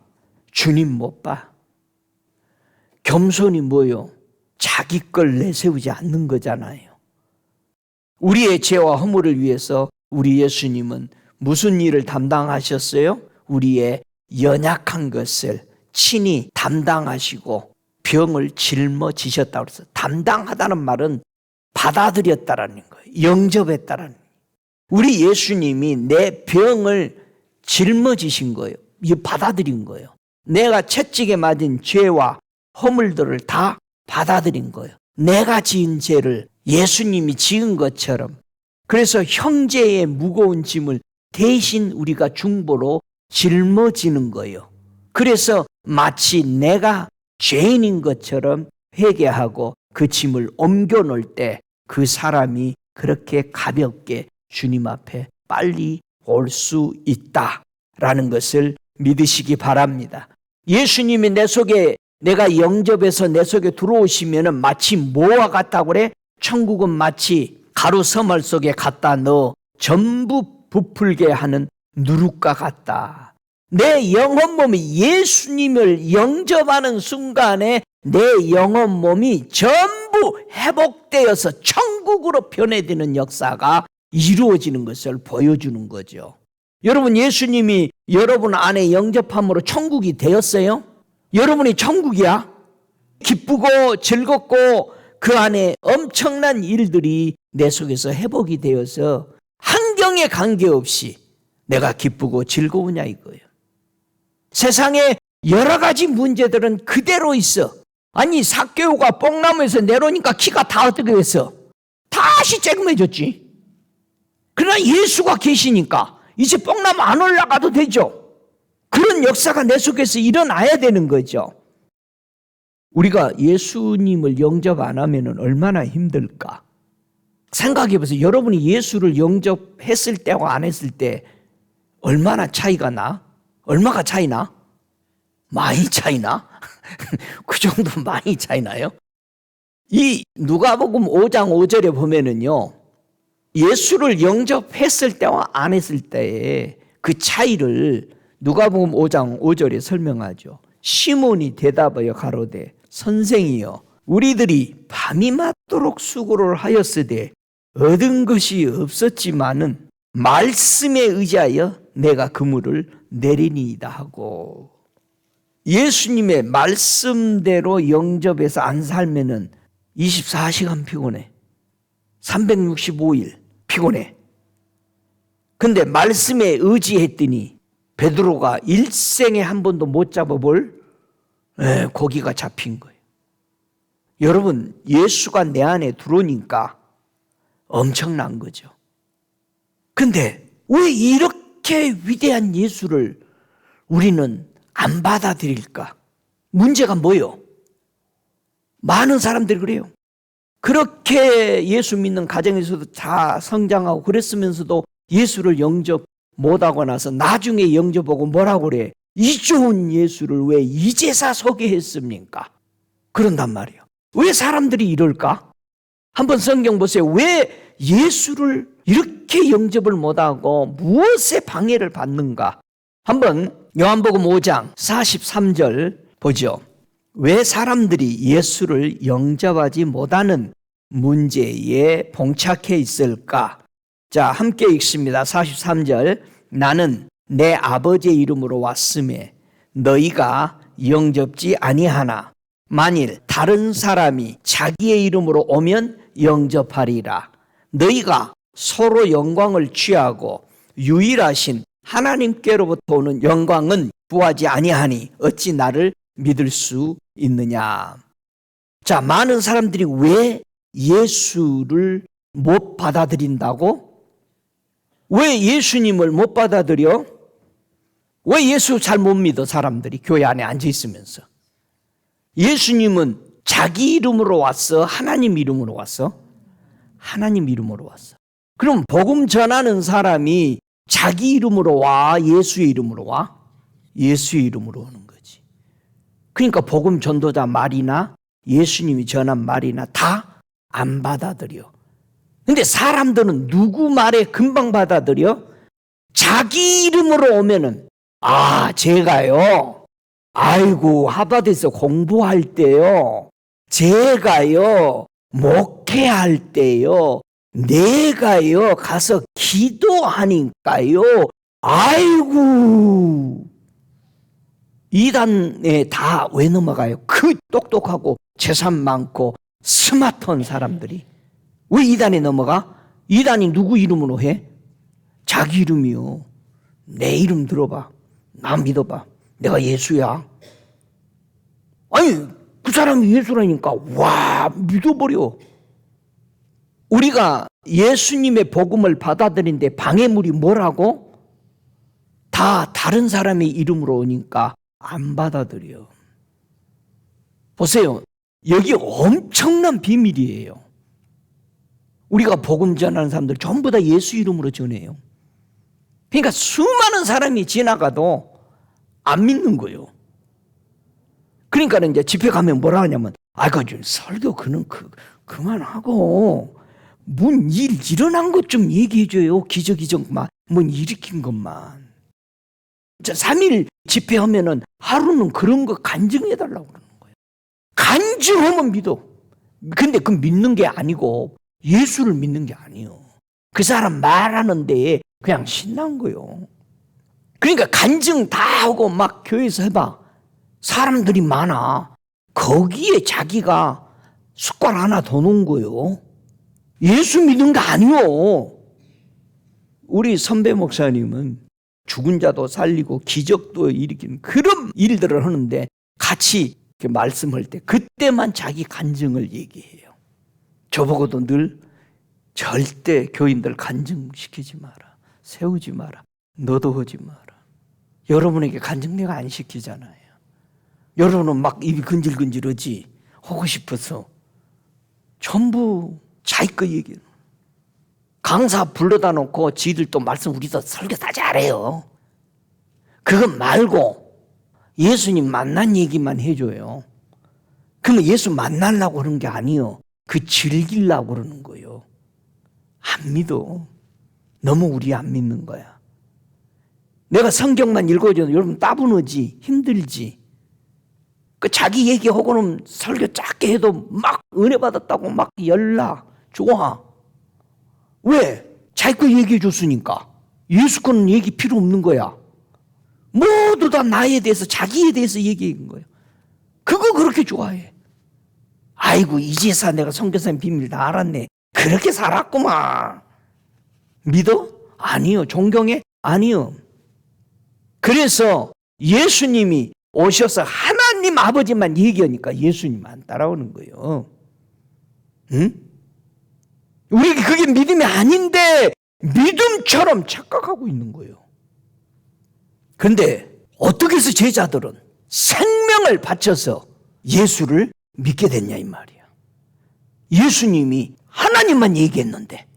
주님 못 봐. 겸손이 뭐요? 자기 걸 내세우지 않는 거잖아요. 우리의 죄와 허물을 위해서 우리 예수님은 무슨 일을 담당하셨어요? 우리의 연약한 것을 친히 담당하시고 병을 짊어지셨다고 그래서 담당하다는 말은 받아들였다라는 거예요. 영접했다라는 거예요. 우리 예수님이 내 병을 짊어지신 거예요. 받아들인 거예요. 내가 채찍에 맞은 죄와 허물들을 다 받아들인 거예요. 내가 지은 죄를 예수님이 지은 것처럼. 그래서 형제의 무거운 짐을 대신 우리가 중보로 짊어지는 거예요. 그래서 마치 내가 죄인인 것처럼 회개하고 그 짐을 옮겨놓을 때 그 사람이 그렇게 가볍게 주님 앞에 빨리 올 수 있다라는 것을 믿으시기 바랍니다. 예수님이 내 속에 내가 영접해서 내 속에 들어오시면 마치 뭐와 같다고 그래? 천국은 마치 가루 서말 속에 갖다 넣어 전부 부풀게 하는 누룩과 같다. 내 영혼 몸이 예수님을 영접하는 순간에 내 영혼 몸이 전부 회복되어서 천국으로 변해지는 역사가 이루어지는 것을 보여주는 거죠. 여러분, 예수님이 여러분 안에 영접함으로 천국이 되었어요? 여러분이 천국이야? 기쁘고 즐겁고 그 안에 엄청난 일들이 내 속에서 회복이 되어서 환경에 관계없이 내가 기쁘고 즐거우냐 이거예요. 세상에 여러 가지 문제들은 그대로 있어. 아니, 삭개오가 뽕나무에서 내려오니까 키가 다 어떻게 됐어? 다시 쬐끔해졌지. 그러나 예수가 계시니까 이제 뽕나무 안 올라가도 되죠. 그런 역사가 내 속에서 일어나야 되는 거죠. 우리가 예수님을 영접 안 하면 얼마나 힘들까? 생각해 보세요. 여러분이 예수를 영접했을 때와 안 했을 때 얼마나 차이가 나? 얼마가 차이 나? 많이 차이 나? 그 정도 많이 차이 나요? 이 누가복음 5장 5절에 보면은요, 예수를 영접했을 때와 안 했을 때의 그 차이를 누가복음 5장 5절에 설명하죠. 시몬이 대답하여 가로되 선생이여 우리들이 밤이 맞도록 수고를 하였으되 얻은 것이 없었지만은 말씀에 의지하여 내가 그물을 내리니이다 하고, 예수님의 말씀대로 영접해서 안 살면은 24시간 피곤해. 365일 피곤해. 근데 말씀에 의지했더니 베드로가 일생에 한 번도 못 잡아볼 고기가 잡힌 거예요. 여러분, 예수가 내 안에 들어오니까 엄청난 거죠. 근데 왜 이렇게 위대한 예수를 우리는 안 받아들일까? 문제가 뭐예요? 많은 사람들이 그래요. 그렇게 예수 믿는 가정에서도 다 성장하고 그랬으면서도 예수를 영접 못하고 나서 나중에 영접하고 뭐라고 그래? 이 좋은 예수를 왜 이제사 소개했습니까? 그런단 말이에요. 왜 사람들이 이럴까? 한번 성경 보세요. 왜 예수를 이렇게 영접을 못하고 무엇에 방해를 받는가? 한번 요한복음 5장 43절 보죠. 왜 사람들이 예수를 영접하지 못하는 문제에 봉착해 있을까? 자, 함께 읽습니다. 43절. 나는 내 아버지의 이름으로 왔음에 너희가 영접지 아니하나 만일 다른 사람이 자기의 이름으로 오면 영접하리라. 너희가 서로 영광을 취하고 유일하신 하나님께로부터 오는 영광은 구하지 아니하니 어찌 나를 믿을 수 있느냐. 자, 많은 사람들이 왜 예수를 못 받아들인다고? 왜 예수님을 못 받아들여? 왜 예수 잘 못 믿어 사람들이 교회 안에 앉아 있으면서? 예수님은 자기 이름으로 왔어? 하나님 이름으로 왔어? 하나님 이름으로 왔어. 그럼 복음 전하는 사람이 자기 이름으로 와? 예수의 이름으로 와? 예수의 이름으로 오는 거지. 그러니까 복음 전도자 말이나 예수님이 전한 말이나 다 안 받아들여. 근데 사람들은 누구 말에 금방 받아들여? 자기 이름으로 오면은, 아, 제가요, 아이고, 하버드에서 공부할 때요, 제가요, 목회할 때요, 내가요, 가서 기도하니까요, 아이고. 이단에 다 왜 넘어가요? 그 똑똑하고 재산 많고 스마트한 사람들이. 왜 이단에 넘어가? 이단이 누구 이름으로 해? 자기 이름이요. 내 이름 들어봐. 나 믿어봐. 내가 예수야. 아니, 그 사람이 예수라니까 와, 믿어버려. 우리가 예수님의 복음을 받아들인데 방해물이 뭐라고? 다 다른 사람의 이름으로 오니까 안 받아들여. 보세요. 여기 엄청난 비밀이에요. 우리가 복음 전하는 사람들 전부 다 예수 이름으로 전해요. 그러니까 수많은 사람이 지나가도 안 믿는 거예요. 그러니까 이제 집회 가면 뭐라 하냐면, 좀 설교 그만하고, 뭔 일 일어난 것 좀 얘기해줘요. 기적만. 뭔 일으킨 것만. 3일 집회하면은 하루는 그런 거 간증해달라고 그러는 거예요. 간증하면 믿어. 근데 그 믿는 게 아니고, 예수를 믿는 게 아니에요. 그 사람 말하는 데에 그냥 신난 거예요. 그러니까 간증 다 하고 막 교회에서 해봐. 사람들이 많아. 거기에 자기가 숟갈 하나 더 놓은 거예요. 예수 믿는 거 아니요. 우리 선배 목사님은 죽은 자도 살리고 기적도 일으키는 그런 일들을 하는데 같이 말씀할 때 그때만 자기 간증을 얘기해요. 저보고도 늘 절대 교인들 간증시키지 마라. 세우지 마라. 너도 하지 마라. 여러분에게 간증 내가 안 시키잖아요. 여러분은 막 입이 근질근질하지. 하고 싶어서 전부 자기 거 얘기해요. 강사 불러다 놓고 지들 또 말씀 우리도 설교 다 잘해요. 그거 말고 예수님 만난 얘기만 해줘요. 그러면 예수 만나려고 그러는 게 아니요. 그 즐기려고 그러는 거예요. 안 믿어. 너무 우리 안 믿는 거야. 내가 성경만 읽어줘도 여러분 따분하지, 힘들지. 그 자기 얘기하고는 설교 짧게 해도 막 은혜 받았다고 막 연락 좋아. 왜? 자기 거 얘기해 줬으니까. 예수 거는 얘기 필요 없는 거야. 모두 다 나에 대해서 자기에 대해서 얘기한 거예요. 그거 그렇게 좋아해. 아이고 이제서 내가 선교사님 비밀 다 알았네. 그렇게 살았구만. 믿어? 아니요. 존경해? 아니요. 그래서 예수님이 오셔서 하나님 아버지만 얘기하니까 예수님 안 따라오는 거예요. 응? 우리에게 그게 믿음이 아닌데 믿음처럼 착각하고 있는 거예요. 그런데 어떻게 해서 제자들은 생명을 바쳐서 예수를 믿게 됐냐 이 말이야. 예수님이 하나님만 얘기했는데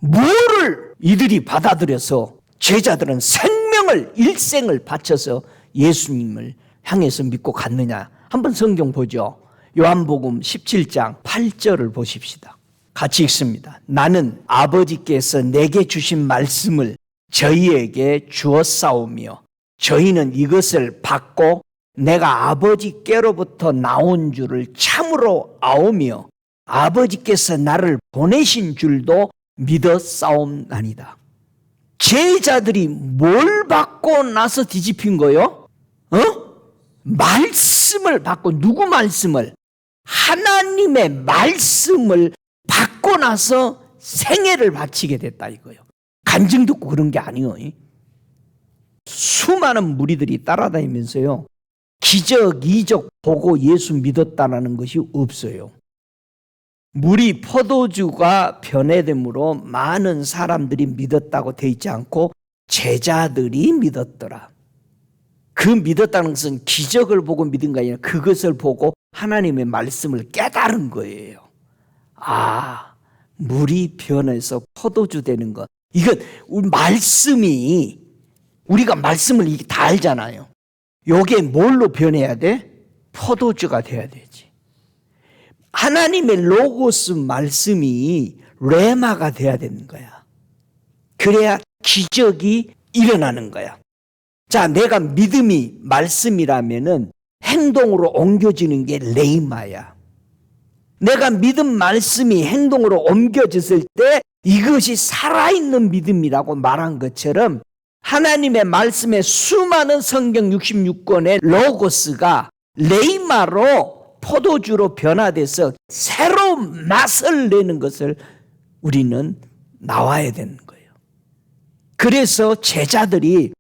뭐를 이들이 받아들여서 제자들은 생명을 일생을 바쳐서 예수님을 향해서 믿고 갔느냐. 한번 성경 보죠. 요한복음 17장 8절을 보십시다. 같이 읽습니다. 나는 아버지께서 내게 주신 말씀을 저희에게 주었사오며 저희는 이것을 받고 내가 아버지께로부터 나온 줄을 참으로 아오며 아버지께서 나를 보내신 줄도 믿었사옵나이다. 제자들이 뭘 받고 나서 뒤집힌 거요? 말씀을 받고, 누구 말씀을? 하나님의 말씀을 받고 나서 생애를 바치게 됐다 이거요. 간증 듣고 그런 게 아니에요. 수많은 무리들이 따라다니면서요, 기적, 이적 보고 예수 믿었다라는 것이 없어요. 물이 포도주가 변해됨으로 많은 사람들이 믿었다고 돼 있지 않고 제자들이 믿었더라. 그 믿었다는 것은 기적을 보고 믿은 게 아니라 그것을 보고 하나님의 말씀을 깨달은 거예요. 아, 물이 변해서 포도주 되는 것. 이건 말씀이, 우리가 말씀을 다 알잖아요. 요게 뭘로 변해야 돼? 포도주가 돼야 되지. 하나님의 로고스 말씀이 레마가 돼야 되는 거야. 그래야 기적이 일어나는 거야. 자, 내가 믿음이 말씀이라면은 행동으로 옮겨지는 게 레이마야. 내가 믿음 말씀이 행동으로 옮겨졌을 때 이것이 살아있는 믿음이라고 말한 것처럼 하나님의 말씀의 수많은 성경 66권의 로고스가 레이마로 포도주로 변화돼서 새로운 맛을 내는 것을 우리는 나와야 되는 거예요. 그래서 제자들이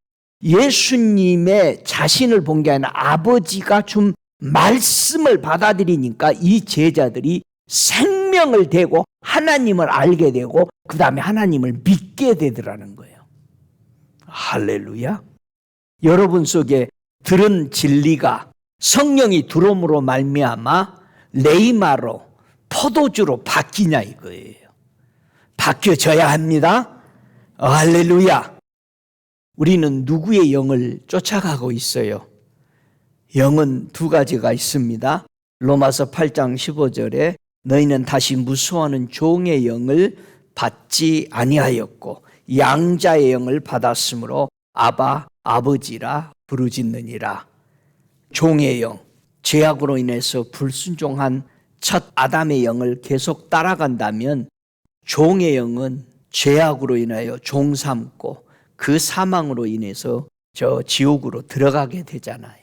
예수님의 자신을 본 게 아니라 아버지가 준 말씀을 받아들이니까 이 제자들이 생명을 대고 하나님을 알게 되고 그 다음에 하나님을 믿게 되더라는 거예요. 할렐루야. 여러분 속에 들은 진리가 성령이 들어옴으로 말미암아 레이마로 포도주로 바뀌냐 이거예요. 바뀌어져야 합니다. 할렐루야. 우리는 누구의 영을 쫓아가고 있어요? 영은 두 가지가 있습니다. 로마서 8장 15절에 너희는 다시 무수하는 종의 영을 받지 아니하였고 양자의 영을 받았으므로 아바 아버지라 부르짖느니라. 종의 영, 죄악으로 인해서 불순종한 첫 아담의 영을 계속 따라간다면 종의 영은 죄악으로 인하여 종 삼고 그 사망으로 인해서 저 지옥으로 들어가게 되잖아요.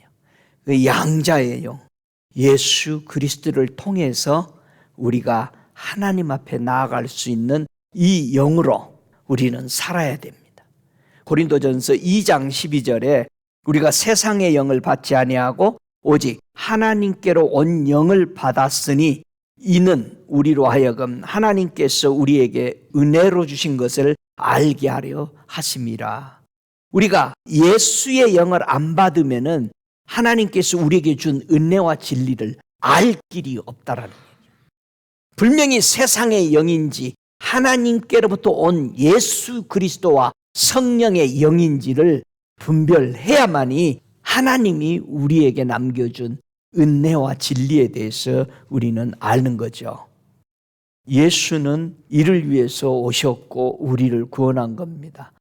그 양자의 영, 예수 그리스도를 통해서 우리가 하나님 앞에 나아갈 수 있는 이 영으로 우리는 살아야 됩니다. 고린도전서 2장 12절에 우리가 세상의 영을 받지 아니하고 오직 하나님께로 온 영을 받았으니 이는 우리로 하여금 하나님께서 우리에게 은혜로 주신 것을 알게 하려 하심이라. 우리가 예수의 영을 안 받으면은 하나님께서 우리에게 준 은혜와 진리를 알 길이 없다라는 거예요. 분명히 세상의 영인지 하나님께로부터 온 예수 그리스도와 성령의 영인지를 분별해야만이 하나님이 우리에게 남겨준 은혜와 진리에 대해서 우리는 아는 거죠. 예수는 이를 위해서 오셨고 우리를 구원한 겁니다.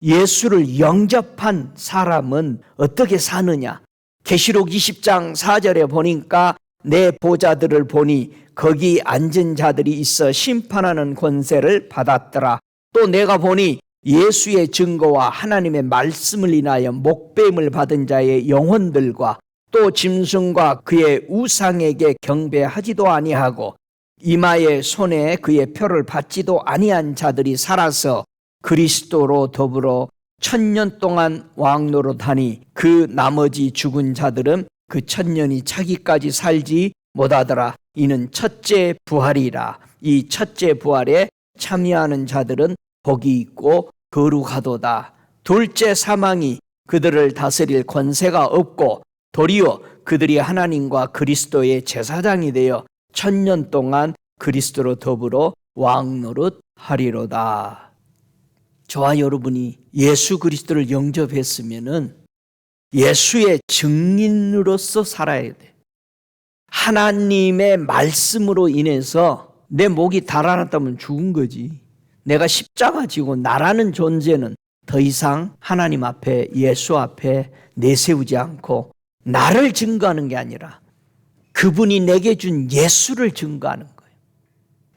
예수를 영접한 사람은 어떻게 사느냐? 계시록 20장 4절에 보니까 내 보좌들을 보니 거기 앉은 자들이 있어 심판하는 권세를 받았더라. 또 내가 보니 예수의 증거와 하나님의 말씀을 인하여 목배임을 받은 자의 영혼들과 또 짐승과 그의 우상에게 경배하지도 아니하고 이마에 손에 그의 표를 받지도 아니한 자들이 살아서 그리스도로 더불어 1000년 동안 왕노릇하니 그 나머지 죽은 자들은 그 1000년이 차기까지 살지 못하더라. 이는 첫째 부활이라. 이 첫째 부활에 참여하는 자들은 복이 있고 거룩하도다. 둘째 사망이 그들을 다스릴 권세가 없고 도리어 그들이 하나님과 그리스도의 제사장이 되어 1000년 동안 그리스도로 더불어 왕노릇하리로다. 저와 여러분이 예수 그리스도를 영접했으면은 예수의 증인으로서 살아야 돼. 하나님의 말씀으로 인해서 내 목이 달아났다면 죽은 거지. 내가 십자가 지고 나라는 존재는 더 이상 하나님 앞에 예수 앞에 내세우지 않고 나를 증거하는 게 아니라 그분이 내게 준 예수를 증거하는 거예요.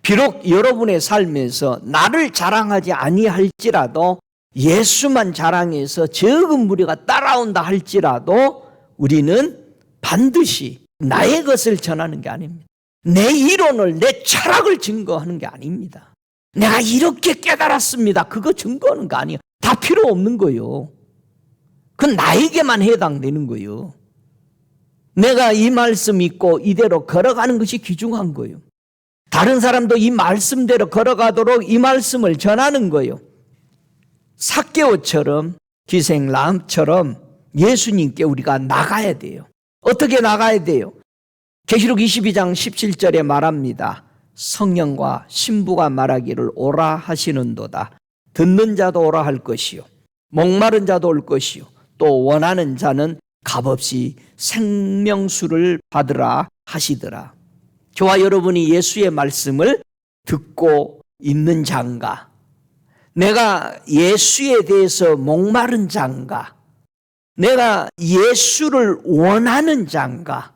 비록 여러분의 삶에서 나를 자랑하지 아니할지라도 예수만 자랑해서 적은 무리가 따라온다 할지라도 우리는 반드시 나의 것을 전하는 게 아닙니다. 내 이론을, 내 철학을 증거하는 게 아닙니다. 내가 이렇게 깨달았습니다. 그거 증거하는 거 아니에요. 다 필요 없는 거예요. 그건 나에게만 해당되는 거예요. 내가 이 말씀 믿고 이대로 걸어가는 것이 귀중한 거예요. 다른 사람도 이 말씀대로 걸어가도록 이 말씀을 전하는 거예요. 삭개오처럼 기생람처럼 예수님께 우리가 나가야 돼요. 어떻게 나가야 돼요? 계시록 22장 17절에 말합니다. 성령과 신부가 말하기를 오라 하시는도다. 듣는 자도 오라 할 것이요 목마른 자도 올 것이요 또 원하는 자는 값없이 생명수를 받으라 하시더라. 저와 여러분이 예수의 말씀을 듣고 있는 자인가? 내가 예수에 대해서 목마른 자인가? 내가 예수를 원하는 자인가?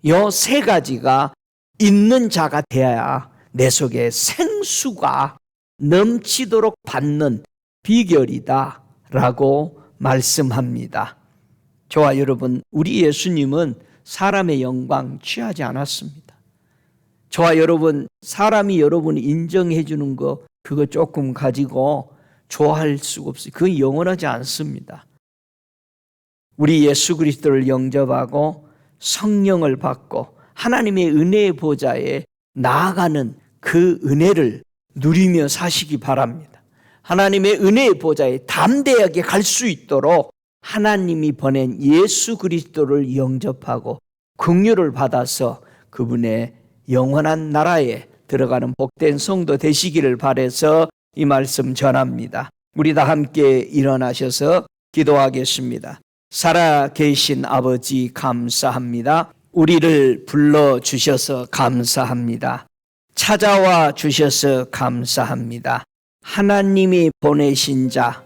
이 세 가지가 있는 자가 되어야 내 속에 생수가 넘치도록 받는 비결이다 라고 말씀합니다. 저와 여러분, 우리 예수님은 사람의 영광 취하지 않았습니다. 저와 여러분, 사람이 여러분을 인정해 주는 거 그거 조금 가지고 좋아할 수가 없어요. 그건 영원하지 않습니다. 우리 예수 그리스도를 영접하고 성령을 받고 하나님의 은혜의 보좌에 나아가는 그 은혜를 누리며 사시기 바랍니다. 하나님의 은혜의 보좌에 담대하게 갈 수 있도록 하나님이 보낸 예수 그리스도를 영접하고 긍휼을 받아서 그분의 영원한 나라에 들어가는 복된 성도 되시기를 바라서 이 말씀 전합니다. 우리 다 함께 일어나셔서 기도하겠습니다. 살아계신 아버지 감사합니다. 우리를 불러주셔서 감사합니다. 찾아와 주셔서 감사합니다. 하나님이 보내신 자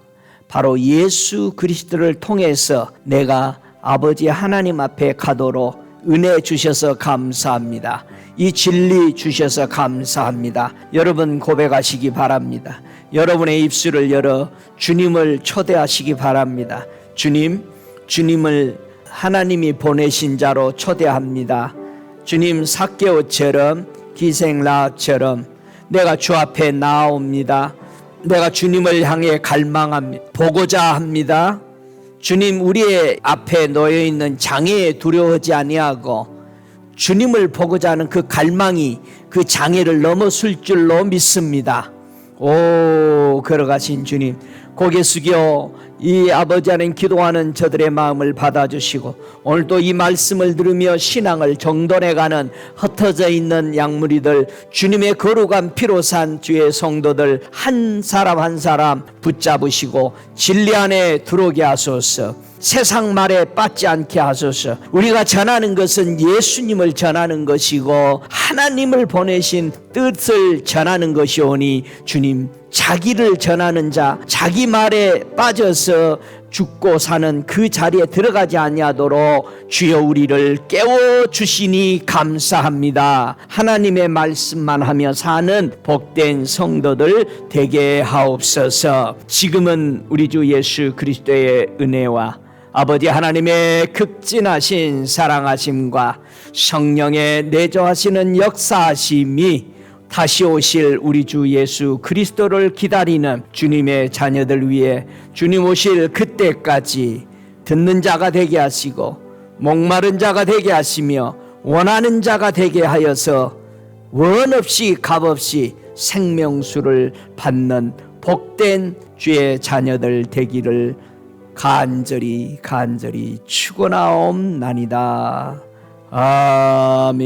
바로 예수 그리스도를 통해서 내가 아버지 하나님 앞에 가도록 은혜 주셔서 감사합니다. 이 진리 주셔서 감사합니다. 여러분 고백하시기 바랍니다. 여러분의 입술을 열어 주님을 초대하시기 바랍니다. 주님을 하나님이 보내신 자로 초대합니다. 주님, 삭개오처럼 기생라합처럼 내가 주 앞에 나아옵니다. 내가 주님을 향해 갈망합니다. 보고자 합니다. 주님, 우리의 앞에 놓여있는 장애에 두려워하지 아니하고 주님을 보고자 하는 그 갈망이 그 장애를 넘어설 줄로 믿습니다. 오, 걸어가신 주님, 고개 숙여 이 아버지 하나님 기도하는 저들의 마음을 받아주시고 오늘도 이 말씀을 들으며 신앙을 정돈해가는 흩어져 있는 양무리들, 주님의 거룩한 피로 산 주의 성도들 한 사람 한 사람 붙잡으시고 진리 안에 들어오게 하소서. 세상 말에 빠지지 않게 하소서. 우리가 전하는 것은 예수님을 전하는 것이고 하나님을 보내신 뜻을 전하는 것이오니 주님, 자기를 전하는 자, 자기 말에 빠져서 죽고 사는 그 자리에 들어가지 아니하도록 주여 우리를 깨워주시니 감사합니다. 하나님의 말씀만 하며 사는 복된 성도들 되게 하옵소서. 지금은 우리 주 예수 그리스도의 은혜와 아버지 하나님의 극진하신 사랑하심과 성령의 내조하시는 역사하심이 다시 오실 우리 주 예수 그리스도를 기다리는 주님의 자녀들 위해 주님 오실 그때까지 듣는 자가 되게 하시고 목마른 자가 되게 하시며 원하는 자가 되게 하여서 원 없이 값 없이 생명수를 받는 복된 주의 자녀들 되기를 간절히 축원하옵나이다. 아멘.